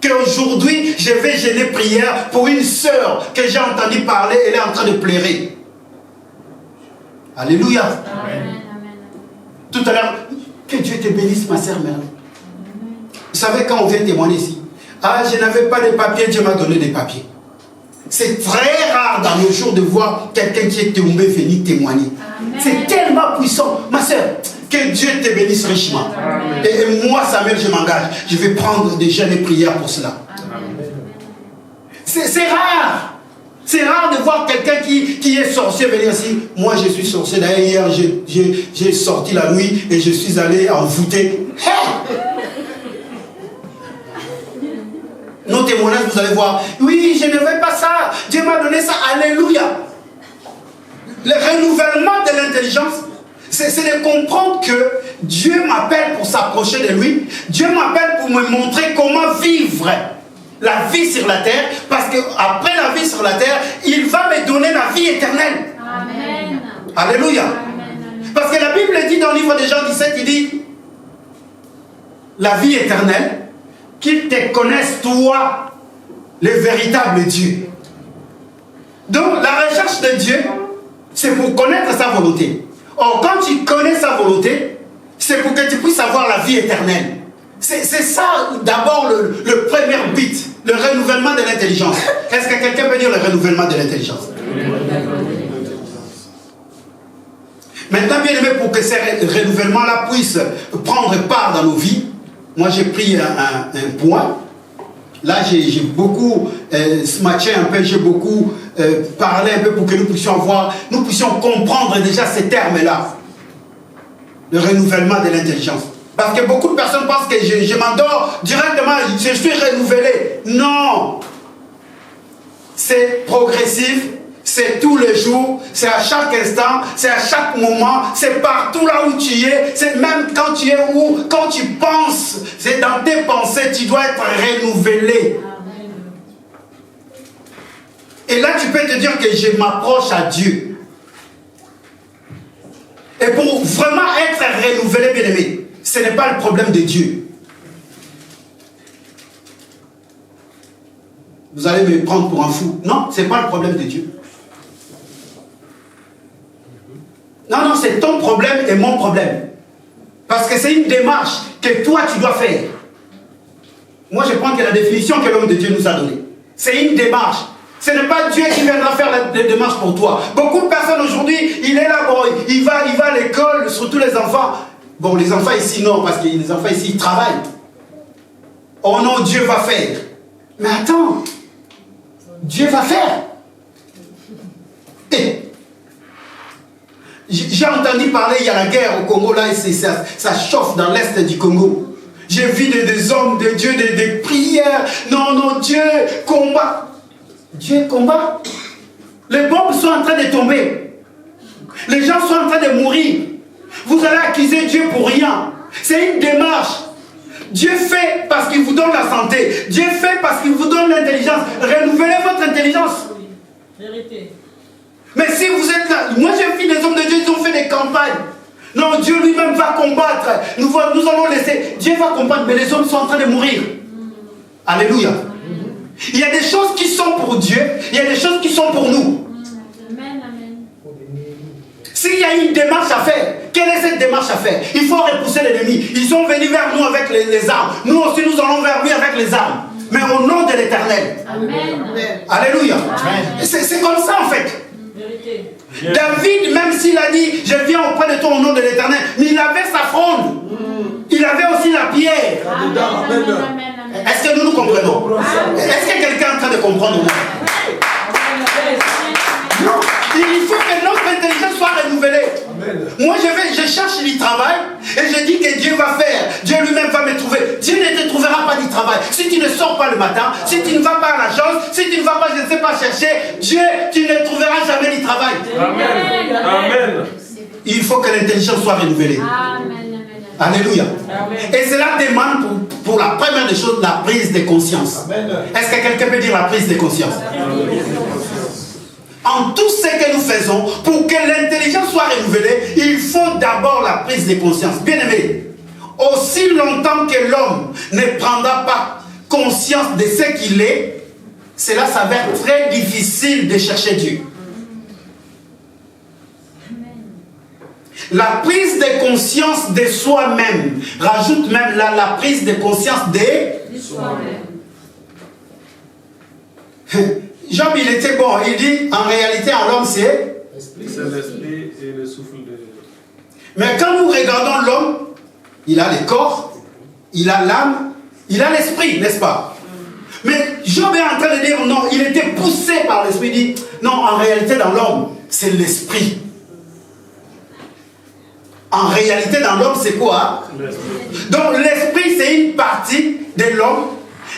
qu'aujourd'hui je vais jeûner prière pour une soeur que j'ai entendu parler, elle est en train de pleurer? Alléluia. Amen. Tout à l'heure, que Dieu te bénisse ma soeur Merle. savez, quand on vient témoigner ici, ah, je n'avais pas de papiers, Dieu m'a donné des papiers. C'est très rare dans nos jours de voir quelqu'un qui est tombé venir témoigner. C'est tellement puissant. Ma soeur, que Dieu te bénisse richement. Et moi, Samuel, je m'engage. Je vais prendre des jeûnes et prières pour cela. C'est rare. C'est rare de voir quelqu'un qui est sorcier venir ici. Moi, je suis sorcier. D'ailleurs, hier, j'ai sorti la nuit et je suis allé envoûter. Nos témoignages, vous allez voir. Oui, je ne veux pas ça. Dieu m'a donné ça. Alléluia. Le renouvellement de l'intelligence, c'est de comprendre que Dieu m'appelle pour s'approcher de lui. Dieu m'appelle pour me montrer comment vivre la vie sur la terre. Parce qu'après la vie sur la terre, il va me donner la vie éternelle. Amen. Alléluia. Amen. Parce que la Bible dit dans le livre de Jean 17, il dit la vie éternelle, qu'ils te connaissent toi, le véritable Dieu. Donc la recherche de Dieu, c'est pour connaître sa volonté. Or, quand tu connais sa volonté, c'est pour que tu puisses avoir la vie éternelle. C'est ça d'abord le premier but, le renouvellement de l'intelligence. Est-ce que quelqu'un peut dire le renouvellement de l'intelligence? Maintenant, bien aimé, pour que ce renouvellement-là puisse prendre part dans nos vies, moi j'ai pris un point. Là, j'ai beaucoup matché un peu, j'ai beaucoup parlé un peu pour que nous puissions comprendre déjà ces termes-là. Le renouvellement de l'intelligence. Parce que beaucoup de personnes pensent que je m'endors directement, je suis renouvelé. Non! C'est progressif, c'est tous les jours, c'est à chaque instant, c'est à chaque moment, c'est partout là où tu es, c'est même quand tu es où, quand tu penses, c'est dans tes pensées, tu dois être renouvelé. Et là, tu peux te dire que je m'approche à Dieu. Et pour vraiment être renouvelé, bien aimé, ce n'est pas le problème de Dieu. Vous allez me prendre pour un fou. Non, ce n'est pas le problème de Dieu. Non, c'est ton problème et mon problème. Parce que c'est une démarche que toi, tu dois faire. Moi, je prends que la définition que l'homme de Dieu nous a donnée. C'est une démarche. Ce n'est pas Dieu qui viendra faire la démarche pour toi. Beaucoup de personnes aujourd'hui, il est là, bon, il va à l'école, surtout les enfants. Bon, les enfants ici, non, parce que les enfants ici, ils travaillent. Oh non, Dieu va faire. Mais attends, Dieu va faire. Et j'ai entendu parler, il y a la guerre au Congo, là, ça chauffe dans l'est du Congo. J'ai vu des hommes de Dieu, des prières. Non, Dieu combat. Dieu combat. Les bombes sont en train de tomber. Les gens sont en train de mourir. Vous allez accuser Dieu pour rien. C'est une démarche. Dieu fait parce qu'il vous donne la santé. Dieu fait parce qu'il vous donne l'intelligence. Renouvelez votre intelligence. Vérité. Mais si vous êtes là, moi j'ai vu des hommes de Dieu, ils ont fait des campagnes. Non, Dieu lui-même va combattre. Nous allons laisser. Dieu va combattre, mais les hommes sont en train de mourir. Alléluia. Il y a des choses qui sont pour Dieu, il y a des choses qui sont pour nous. Amen. S'il y a une démarche à faire, quelle est cette démarche à faire? Il faut repousser l'ennemi. Ils sont venus vers nous avec les armes. Nous aussi, nous allons vers lui avec les armes. Mais au nom de l'Éternel. Amen. Alléluia. C'est comme ça en fait. Vérité. David, même s'il a dit, je viens auprès de toi au nom de l'Éternel, mais il avait sa fronde. Il avait aussi la pierre. Amen. Est-ce que nous comprenons? Est-ce que quelqu'un est en train de comprendre? Non, il faut que notre intelligence soit renouvelée. Amen. Moi, je cherche du travail et je dis que Dieu va faire. Dieu lui-même va me trouver. Dieu ne te trouvera pas du travail. Si tu ne sors pas le matin, si tu ne vas pas à l'agence, si tu ne vas pas, je ne sais pas, chercher, Dieu, tu ne trouveras jamais du travail. Amen. Il faut que l'intelligence soit renouvelée. Amen. Alléluia. Et cela demande pour la première des choses la prise de conscience. Est-ce que quelqu'un peut dire la prise de conscience? En tout ce que nous faisons, pour que l'intelligence soit renouvelée, il faut d'abord la prise de conscience. Bien aimé, aussi longtemps que l'homme ne prendra pas conscience de ce qu'il est, cela s'avère très difficile de chercher Dieu. La prise de conscience de soi-même. Rajoute même là la prise de conscience de soi-même. Job, il était bon. Il dit, en réalité, en l'homme, c'est l'esprit et le souffle de Dieu. Mais quand nous regardons l'homme, il a le corps, il a l'âme, il a l'esprit, n'est-ce pas? Mais Job est en train de dire non, il était poussé par l'esprit. Il dit non, en réalité, dans l'homme, c'est l'esprit. En réalité, dans l'homme, c'est quoi? Donc, l'esprit, c'est une partie de l'homme.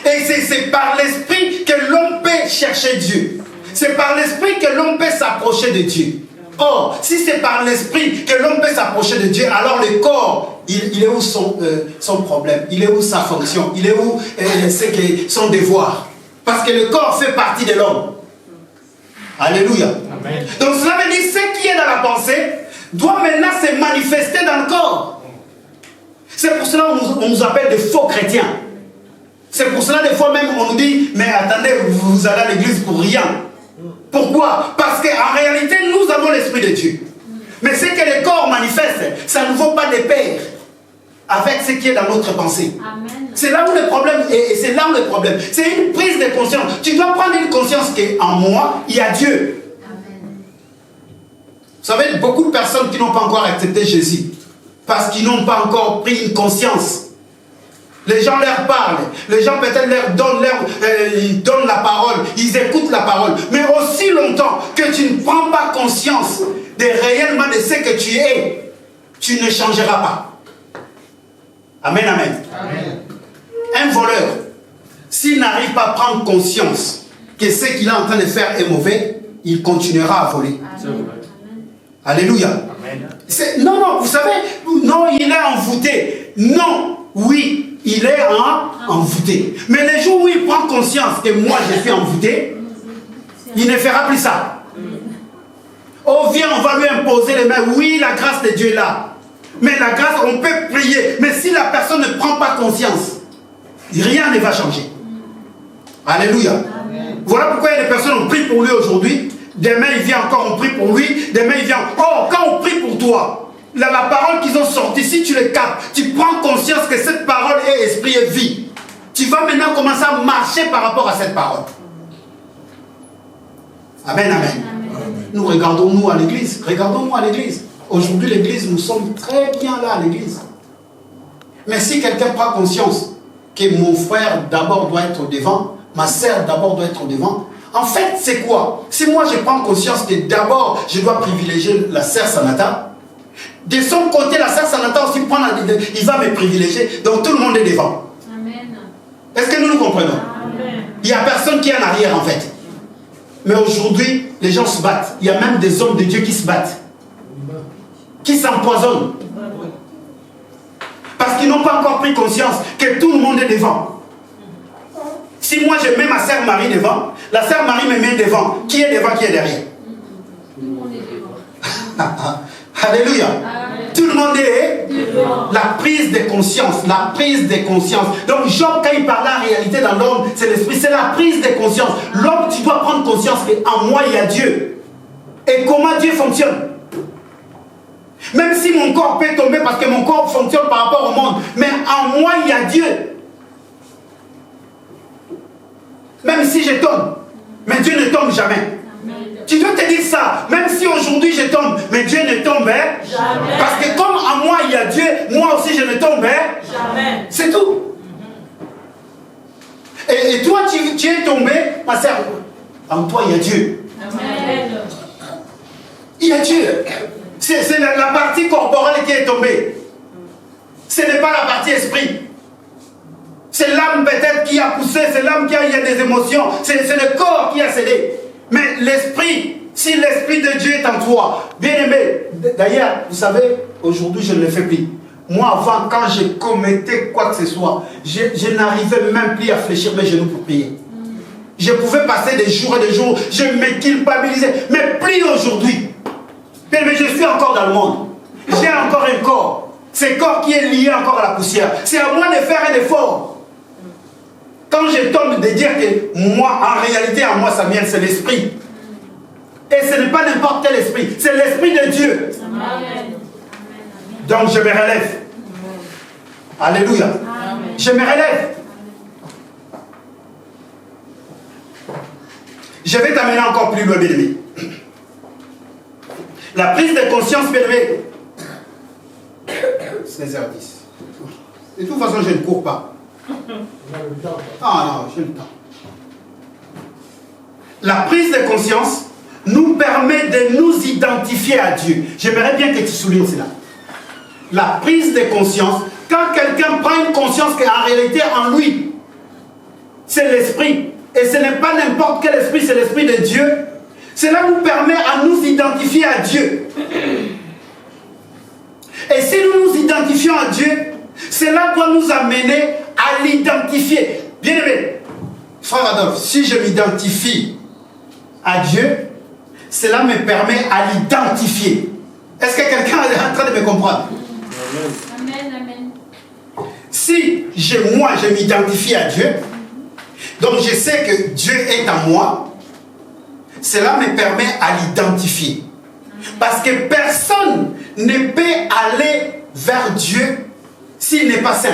Et c'est par l'esprit que l'homme peut chercher Dieu. C'est par l'esprit que l'homme peut s'approcher de Dieu. Or, si c'est par l'esprit que l'homme peut s'approcher de Dieu, alors le corps, il est où son problème? Il est où sa fonction? Il est où son devoir? Parce que le corps fait partie de l'homme. Alléluia. Amen. Donc cela veut dire ce qui est dans la pensée doit maintenant se manifester dans le corps. C'est pour cela qu'on nous appelle des faux chrétiens. C'est pour cela des fois même on nous dit, mais attendez, vous allez à l'église pour rien. Pourquoi? Parce qu'en réalité, nous avons l'Esprit de Dieu. Mais ce que le corps manifeste, ça ne vaut pas de pair avec ce qui est dans notre pensée. C'est là où le problème est, et c'est là où le problème. C'est une prise de conscience. Tu dois prendre une conscience qu'en moi, il y a Dieu. Amen. Vous savez, beaucoup de personnes qui n'ont pas encore accepté Jésus, parce qu'ils n'ont pas encore pris une conscience. Les gens leur parlent, les gens peut-être leur donnent la parole, ils écoutent la parole. Mais aussi longtemps que tu ne prends pas conscience réellement de ce que tu es, tu ne changeras pas. Amen, amen. Amen. Un voleur, s'il n'arrive pas à prendre conscience que ce qu'il est en train de faire est mauvais, il continuera à voler. Amen. Alléluia. Amen. Non, vous savez, non, il est envoûté. Non, oui. Il est envoûté. Mais le jour où il prend conscience que moi je suis envoûté, il ne fera plus ça. Oh, viens, on va lui imposer les mains. Oui, la grâce de Dieu est là. Mais la grâce, on peut prier. Mais si la personne ne prend pas conscience, rien ne va changer. Alléluia. Amen. Voilà pourquoi il y a des personnes, on prie pour lui aujourd'hui. Demain, il vient encore, on prie pour lui. Demain, il vient. Oh, quand on prie pour toi, la parole qu'ils ont sortie, si tu le captes, tu prends conscience que cette parole est esprit et vie. Tu vas maintenant commencer à marcher par rapport à cette parole. Amen, amen. Amen. Nous regardons-nous à l'église. Regardons-nous à l'église. Aujourd'hui, l'église, nous sommes très bien là à l'église. Mais si quelqu'un prend conscience que mon frère d'abord doit être au devant, ma sœur d'abord doit être au devant, en fait, c'est quoi? Si moi je prends conscience que d'abord je dois privilégier la sœur Sanata, de son côté, la sœur Sanata aussi il va me privilégier, donc tout le monde est devant. Amen. Est-ce que nous comprenons? Amen. Il n'y a personne qui est en arrière en fait. Mais aujourd'hui, les gens se battent. Il y a même des hommes de Dieu qui se battent, qui s'empoisonnent. Parce qu'ils n'ont pas encore pris conscience que tout le monde est devant. Si moi je mets ma sœur Marie devant, la sœur Marie me met devant. Qui est devant, qui est derrière? Tout le monde est devant. Alléluia. Amen. Tout le monde est devant. La prise de conscience. La prise de conscience. Donc Job, quand il parlait en réalité dans l'homme, c'est l'esprit, c'est la prise de conscience. L'homme, tu dois prendre conscience qu'en moi il y a Dieu. Et comment Dieu fonctionne. Même si mon corps peut tomber parce que mon corps fonctionne par rapport au monde, mais en moi il y a Dieu. Même si je tombe, mais Dieu ne tombe jamais. Tu dois te dire ça, même si aujourd'hui je tombe, mais Dieu ne tombe jamais. Parce que comme en moi il y a Dieu, moi aussi je ne tombe jamais. C'est tout. Et toi tu es tombé, ma sœur, en toi il y a Dieu. Amen. Il y a Dieu. C'est la partie corporelle qui est tombée. Ce n'est pas la partie esprit. C'est l'âme peut-être qui a poussé, c'est l'âme qui a eu des émotions, c'est le corps qui a cédé. Mais l'esprit, si l'esprit de Dieu est en toi, bien aimé, d'ailleurs, vous savez, aujourd'hui je ne le fais plus. Moi avant, quand je commettais quoi que ce soit, je n'arrivais même plus à fléchir mes genoux pour prier. Je pouvais passer des jours et des jours, je me culpabilisais, mais plus aujourd'hui. Mais je suis encore dans le monde. J'ai encore un corps. Ce corps qui est lié encore à la poussière. C'est à moi de faire un effort. Quand je tombe de dire que moi, en réalité, en moi, Samuel, c'est l'esprit. Et ce n'est pas n'importe quel esprit. C'est l'esprit de Dieu. Amen. Donc je me relève. Alléluia. Amen. Je me relève. Je vais t'amener encore plus loin, bien-aimé. La prise de conscience, bien-aimé. 16h10. De toute façon, je ne cours pas. Ah non, j'ai le temps. La prise de conscience nous permet de nous identifier à Dieu. J'aimerais bien que tu soulignes cela. La prise de conscience, quand quelqu'un prend une conscience qu'en réalité en lui, c'est l'esprit, et ce n'est pas n'importe quel esprit, c'est l'esprit de Dieu, cela nous permet à nous identifier à Dieu. Et si nous nous identifions à Dieu, cela doit nous amener à l'identifier. Bien aimé, frère Adolphe, si je m'identifie à Dieu, cela me permet à l'identifier. Est-ce que quelqu'un est en train de me comprendre? Amen, amen. Si moi je m'identifie à Dieu, donc je sais que Dieu est en moi, cela me permet à l'identifier. Parce que personne ne peut aller vers Dieu s'il n'est pas saint.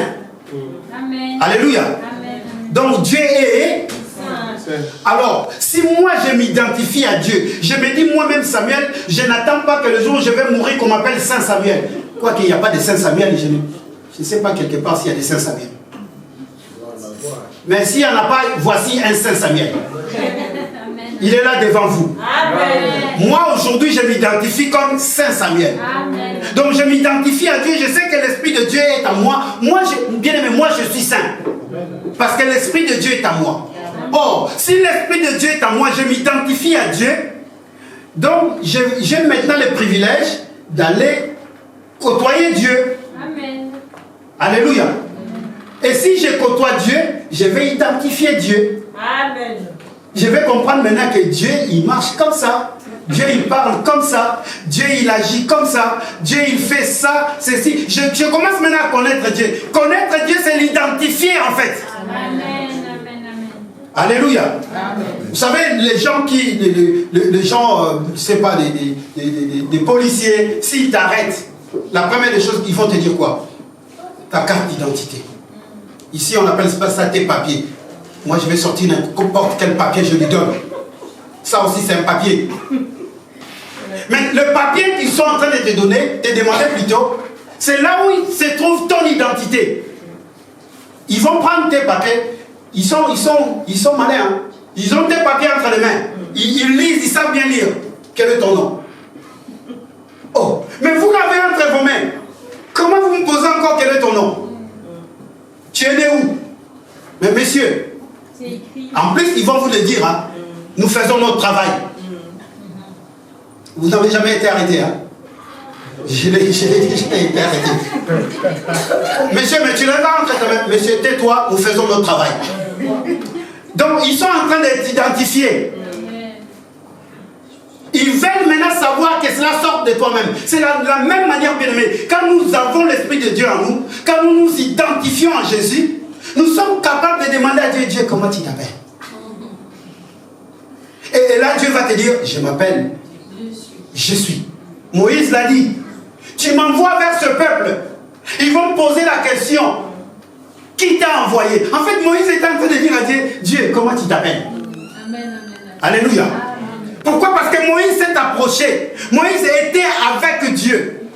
Amen. Alléluia. Amen. Donc Dieu est. Alors, si moi je m'identifie à Dieu, je me dis moi-même Samuel, je n'attends pas que le jour où je vais mourir qu'on m'appelle Saint Samuel. Quoi qu'il n'y a pas de Saint Samuel, je ne sais pas quelque part s'il y a des Saint Samuel. Mais s'il n'y en a pas, voici un Saint Samuel. Il est là devant vous. Amen. Moi aujourd'hui je m'identifie comme Saint Samuel. Amen. Donc je m'identifie à Dieu, je sais que l'Esprit de Dieu est en moi. Bien aimé, moi je suis saint. Parce que l'Esprit de Dieu est en moi. Or, si l'Esprit de Dieu est en moi, je m'identifie à Dieu. Donc j'ai maintenant le privilège d'aller côtoyer Dieu. Amen. Alléluia. Et si je côtoie Dieu, je vais identifier Dieu. Amen. Je vais comprendre maintenant que Dieu, il marche comme ça. Dieu, il parle comme ça. Dieu, il agit comme ça. Dieu, il fait ça, ceci. Je commence maintenant à connaître Dieu. Connaître Dieu, c'est l'identifier en fait. Amen. Amen. Amen. Alléluia. Amen. Vous savez, les gens qui, les gens, je ne sais pas, des policiers, s'ils t'arrêtent, la première des choses, ils vont te dire quoi? Ta carte d'identité. Ici, on appelle ça tes papiers. Moi, je vais sortir n'importe quel papier, je lui donne. Ça aussi, c'est un papier. Mais le papier qu'ils sont en train de te donner, te demander plutôt, c'est là où se trouve ton identité. Ils vont prendre tes papiers. Ils sont malins. Hein? Ils ont tes papiers entre les mains. Ils lisent, ils savent bien lire. Quel est ton nom? Oh, mais vous l'avez entre vos mains. Comment vous me posez encore quel est ton nom? Tu es né où? Mais messieurs, en plus, ils vont vous le dire, hein. Nous faisons notre travail. Vous n'avez jamais été arrêté, hein? Je l'ai déjà été arrêté. Monsieur, mais tu l'as pas entre ta main. Monsieur, tais-toi, nous faisons notre travail. Donc, ils sont en train de t'identifier. Ils veulent maintenant savoir que cela sort de toi-même. C'est la même manière, bien aimé. Quand nous avons l'Esprit de Dieu en nous, quand nous nous identifions en Jésus, nous sommes capables de demander à Dieu, Dieu, comment tu t'appelles? Et là, Dieu va te dire, je m'appelle, je suis. Moïse l'a dit, tu m'envoies vers ce peuple. Ils vont poser la question, qui t'a envoyé? En fait, Moïse est en train de dire à Dieu, Dieu, comment tu t'appelles? Amen. Alléluia. Amen. Pourquoi? Parce que Moïse s'est approché. Moïse était avec Dieu.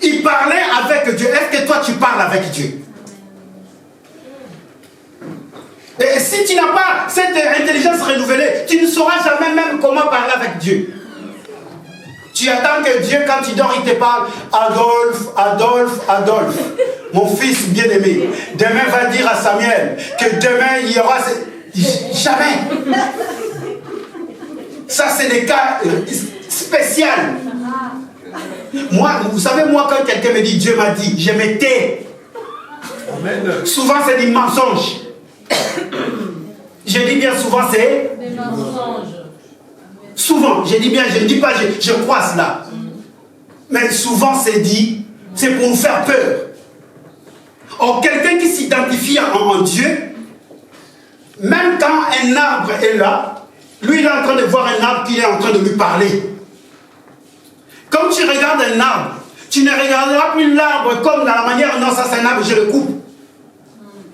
Il parlait avec Dieu. Est-ce que toi, tu parles avec Dieu? Et si tu n'as pas cette intelligence renouvelée, tu ne sauras jamais même comment parler avec Dieu. Tu attends que Dieu, quand tu dors, il te parle. Adolphe, Adolphe, Adolphe. Mon fils bien-aimé. Demain va dire à Samuel que demain il y aura... Jamais. Ça, c'est des cas spéciaux. Moi, vous savez, moi, quand quelqu'un me dit Dieu m'a dit, je me tais. Souvent, c'est des mensonges. Je dis bien souvent, c'est Des mensonges. souvent, je dis bien, je ne dis pas, je crois cela. Mais souvent, c'est dit, c'est pour nous faire peur. Or, quelqu'un qui s'identifie en Dieu, même quand un arbre est là, lui, il est en train de voir un arbre qui est en train de lui parler. Quand tu regardes un arbre, Tu ne regarderas plus l'arbre comme dans la manière, non, ça c'est un arbre, je le coupe.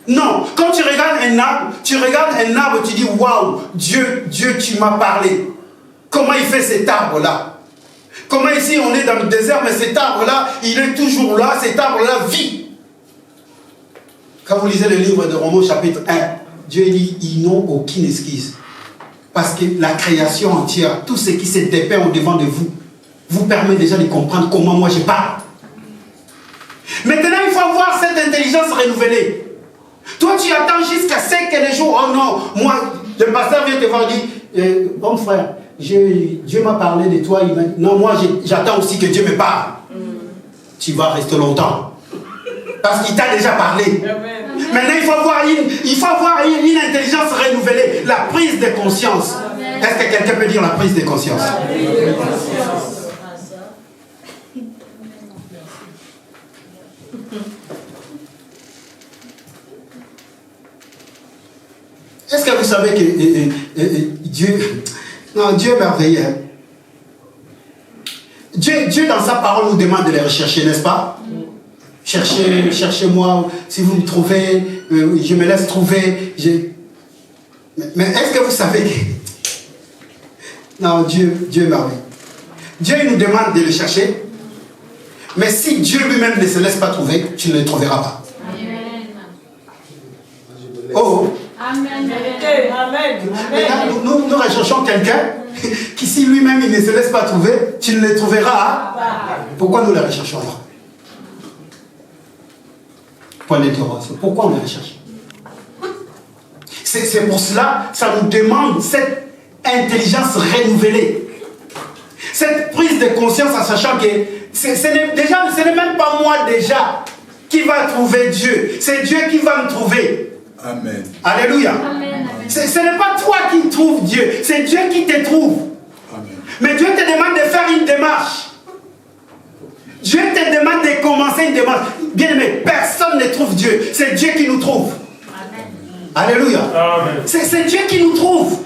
Non, quand tu regardes un arbre, tu dis, waouh, Dieu, tu m'as parlé. Comment il fait cet arbre-là? Comment ici on est dans le désert, mais cet arbre-là, il est toujours là, cet arbre-là vit. Quand vous lisez le livre de Romains chapitre 1, Dieu dit, ils n'ont aucune excuse. Parce que la création entière, tout ce qui s'est dépeint au-devant de vous, vous permet déjà de comprendre comment moi je parle. Maintenant, il faut avoir cette intelligence renouvelée. Toi, tu attends jusqu'à ce que les jours, oh non, moi, le pasteur vient te voir et dit, bon frère, Dieu m'a parlé de toi, non, moi j'attends aussi que Dieu me parle. Tu vas rester longtemps. Parce qu'il t'a déjà parlé. Amen. Maintenant, il faut avoir une intelligence renouvelée, la prise de conscience. Est-ce que quelqu'un peut dire la prise de conscience? Est-ce que vous savez que Dieu est merveilleux? Dieu dans sa parole nous demande de les rechercher, n'est-ce pas? Cherchez-moi, si vous me trouvez, je me laisse trouver. Mais est-ce que vous savez que... Non, Dieu est merveilleux. Dieu il nous demande de le chercher, mais si Dieu lui-même ne se laisse pas trouver, tu ne le trouveras pas. Amen. Oh! Amen. Amen. Nous recherchons quelqu'un qui, si lui-même il ne se laisse pas trouver, tu ne le trouveras. Pourquoi nous le recherchons là? Point d'interrogation. Pourquoi on le recherche? C'est pour cela, ça nous demande cette intelligence renouvelée. Cette prise de conscience en sachant que ce n'est même pas moi déjà qui va trouver Dieu. C'est Dieu qui va me trouver. Amen. Alléluia. Amen. Ce n'est pas toi qui trouves Dieu, c'est Dieu qui te trouve. Amen. Mais Dieu te demande de faire une démarche. Dieu te demande de commencer une démarche. Bien aimé, personne ne trouve Dieu. C'est Dieu qui nous trouve. Amen. Alléluia. Amen. C'est Dieu qui nous trouve.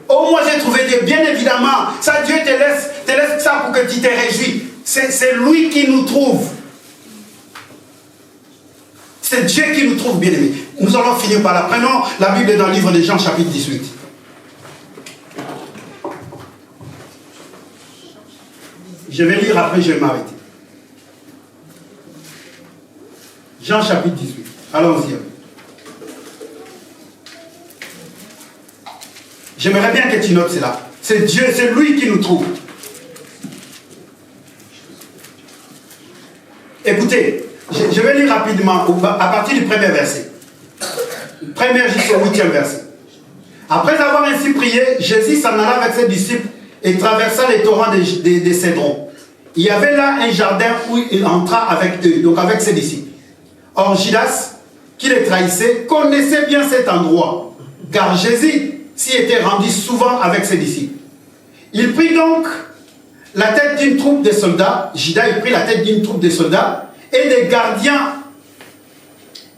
Oh, moi j'ai trouvé Dieu. Bien évidemment, ça Dieu te laisse ça pour que tu te réjouis. C'est lui qui nous trouve. C'est Dieu qui nous trouve, bien aimé. Nous allons finir par là. Prenons la Bible dans le livre de Jean, chapitre 18. Je vais lire, après je vais m'arrêter. Jean, chapitre 18. Allons-y. J'aimerais bien que tu notes cela. C'est Dieu, c'est lui qui nous trouve. Écoutez, je vais lire rapidement à partir du premier verset. Premier jusqu'au 8e verset. Après avoir ainsi prié, Jésus s'en alla avec ses disciples et traversa les torrents des Cédrons. Il y avait là un jardin où il entra avec eux, donc avec ses disciples. Or Judas, qui les trahissait, connaissait bien cet endroit, car Jésus s'y était rendu souvent avec ses disciples. Il prit donc la tête d'une troupe de soldats, Judas il prit la tête d'une troupe de soldats, et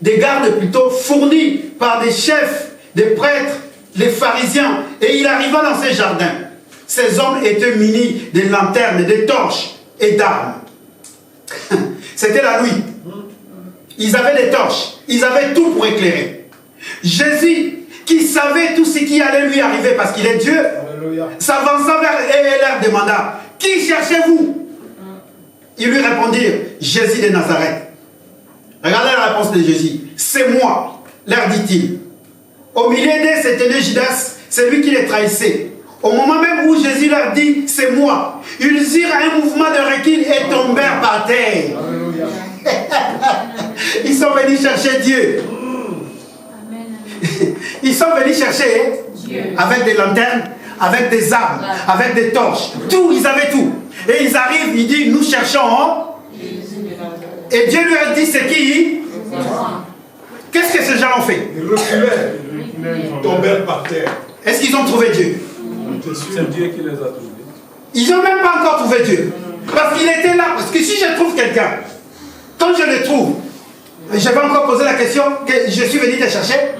des gardes plutôt fournis par des chefs, des prêtres, les pharisiens, et il arriva dans ces jardins. Ces hommes étaient munis de lanternes, de torches et d'armes. C'était la nuit. Ils avaient des torches, ils avaient tout pour éclairer. Jésus, qui savait tout ce qui allait lui arriver parce qu'il est Dieu, s'avança vers eux et leur demanda, qui cherchez-vous? Ils lui répondirent, Jésus de Nazareth. Regardez la réponse de Jésus. C'est moi, leur dit-il. Au milieu d'eux se tenait Judas, celui qui les trahissait. Au moment même où Jésus leur dit, c'est moi, ils eurent un mouvement de recul et tombèrent par terre. Ils sont venus chercher Dieu. Ils sont venus chercher Dieu. Avec des lanternes, avec des armes, avec des torches. Tout, ils avaient tout. Et ils arrivent, ils disent, nous cherchons. Et Dieu lui a dit, c'est qui? Qu'est-ce que ces gens ont fait? Ils reculaient, tombèrent par terre. Est-ce qu'ils ont trouvé Dieu? C'est Dieu qui les a trouvés. Ils n'ont même pas encore trouvé Dieu. Parce qu'il était là. Parce que si je trouve quelqu'un, quand je le trouve, je vais encore poser la question que je suis venu te chercher.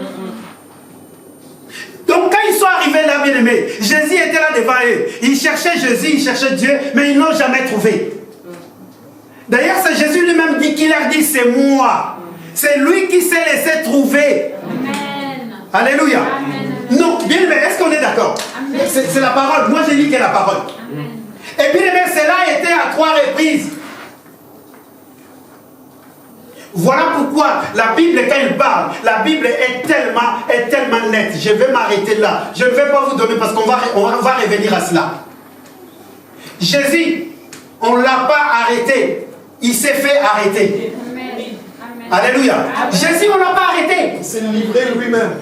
Donc quand ils sont arrivés là, bien aimés, Jésus était là devant eux. Ils cherchaient Jésus, ils cherchaient Dieu, mais ils n'ont jamais trouvé. D'ailleurs, c'est Jésus lui-même qui leur dit, c'est moi. C'est lui qui s'est laissé trouver. Amen. Alléluia. Amen. Non, bien aimé, est-ce qu'on est d'accord? C'est la parole. Moi, j'ai dit qu'il y a la parole. Amen. Et bien aimé, cela a été à 3 reprises. Voilà pourquoi la Bible, quand elle parle, la Bible est tellement nette. Je vais m'arrêter là. Je ne vais pas vous donner parce qu'on va revenir à cela. Jésus, on ne l'a pas arrêté. Il s'est fait arrêter. Amen. Amen. Alléluia. Jésus, on ne l'a pas arrêté. Il s'est livré lui-même.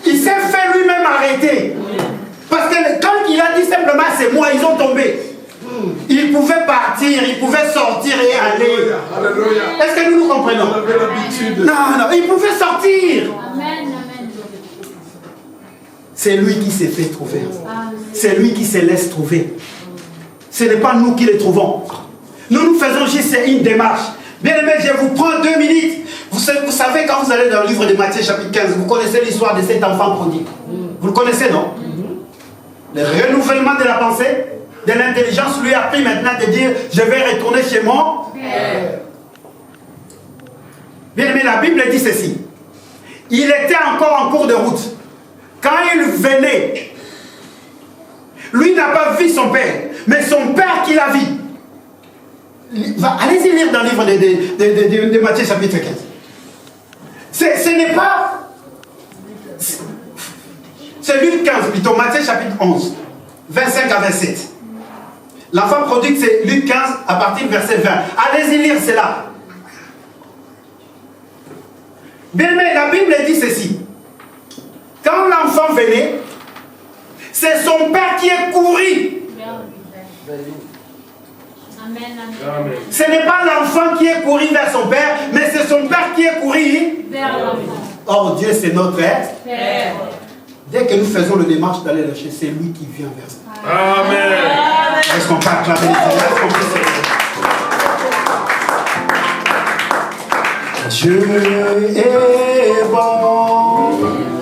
Il s'est fait lui-même arrêter. Parce que quand il a dit simplement c'est moi, ils ont tombé. Il pouvait partir, il pouvait sortir et aller. Alléluia. Est-ce que nous nous comprenons? On avait l'habitude. Non, il pouvait sortir. Amen. Amen. C'est lui qui s'est fait trouver. Amen. C'est lui qui se laisse trouver. Ce n'est pas nous qui les trouvons. Nous faisons juste une démarche. Bien aimé, je vous prends 2 minutes. Vous savez, quand vous allez dans le livre de Matthieu chapitre 15, vous connaissez l'histoire de cet enfant prodigue. Vous le connaissez, non? Le renouvellement de la pensée, de l'intelligence lui a pris maintenant de dire, je vais retourner chez moi. Bien aimé, la Bible dit ceci. Il était encore en cours de route. Quand il venait, lui n'a pas vu son père, mais son père qui l'a vu. Allez-y lire dans le livre de Matthieu chapitre 15. Ce n'est pas... C'est Luc 15 plutôt, Matthieu chapitre 11, 25 à 27. L'enfant prodigue, c'est Luc 15 à partir du verset 20. Allez-y lire cela. Bien aimé, la Bible dit ceci. Quand l'enfant venait, c'est son père qui est couru. Amen. Amen. Ce n'est pas l'enfant qui est couru vers son père, mais c'est son père qui est couru Vers l'enfant. Oh, Dieu, c'est notre aide. Père. Dès que nous faisons le démarche d'aller le chercher, c'est lui qui vient vers nous. Amen. Est-ce qu'on peut acclamer les Seigneurs? Est-ce qu'on peut Dieu est bon.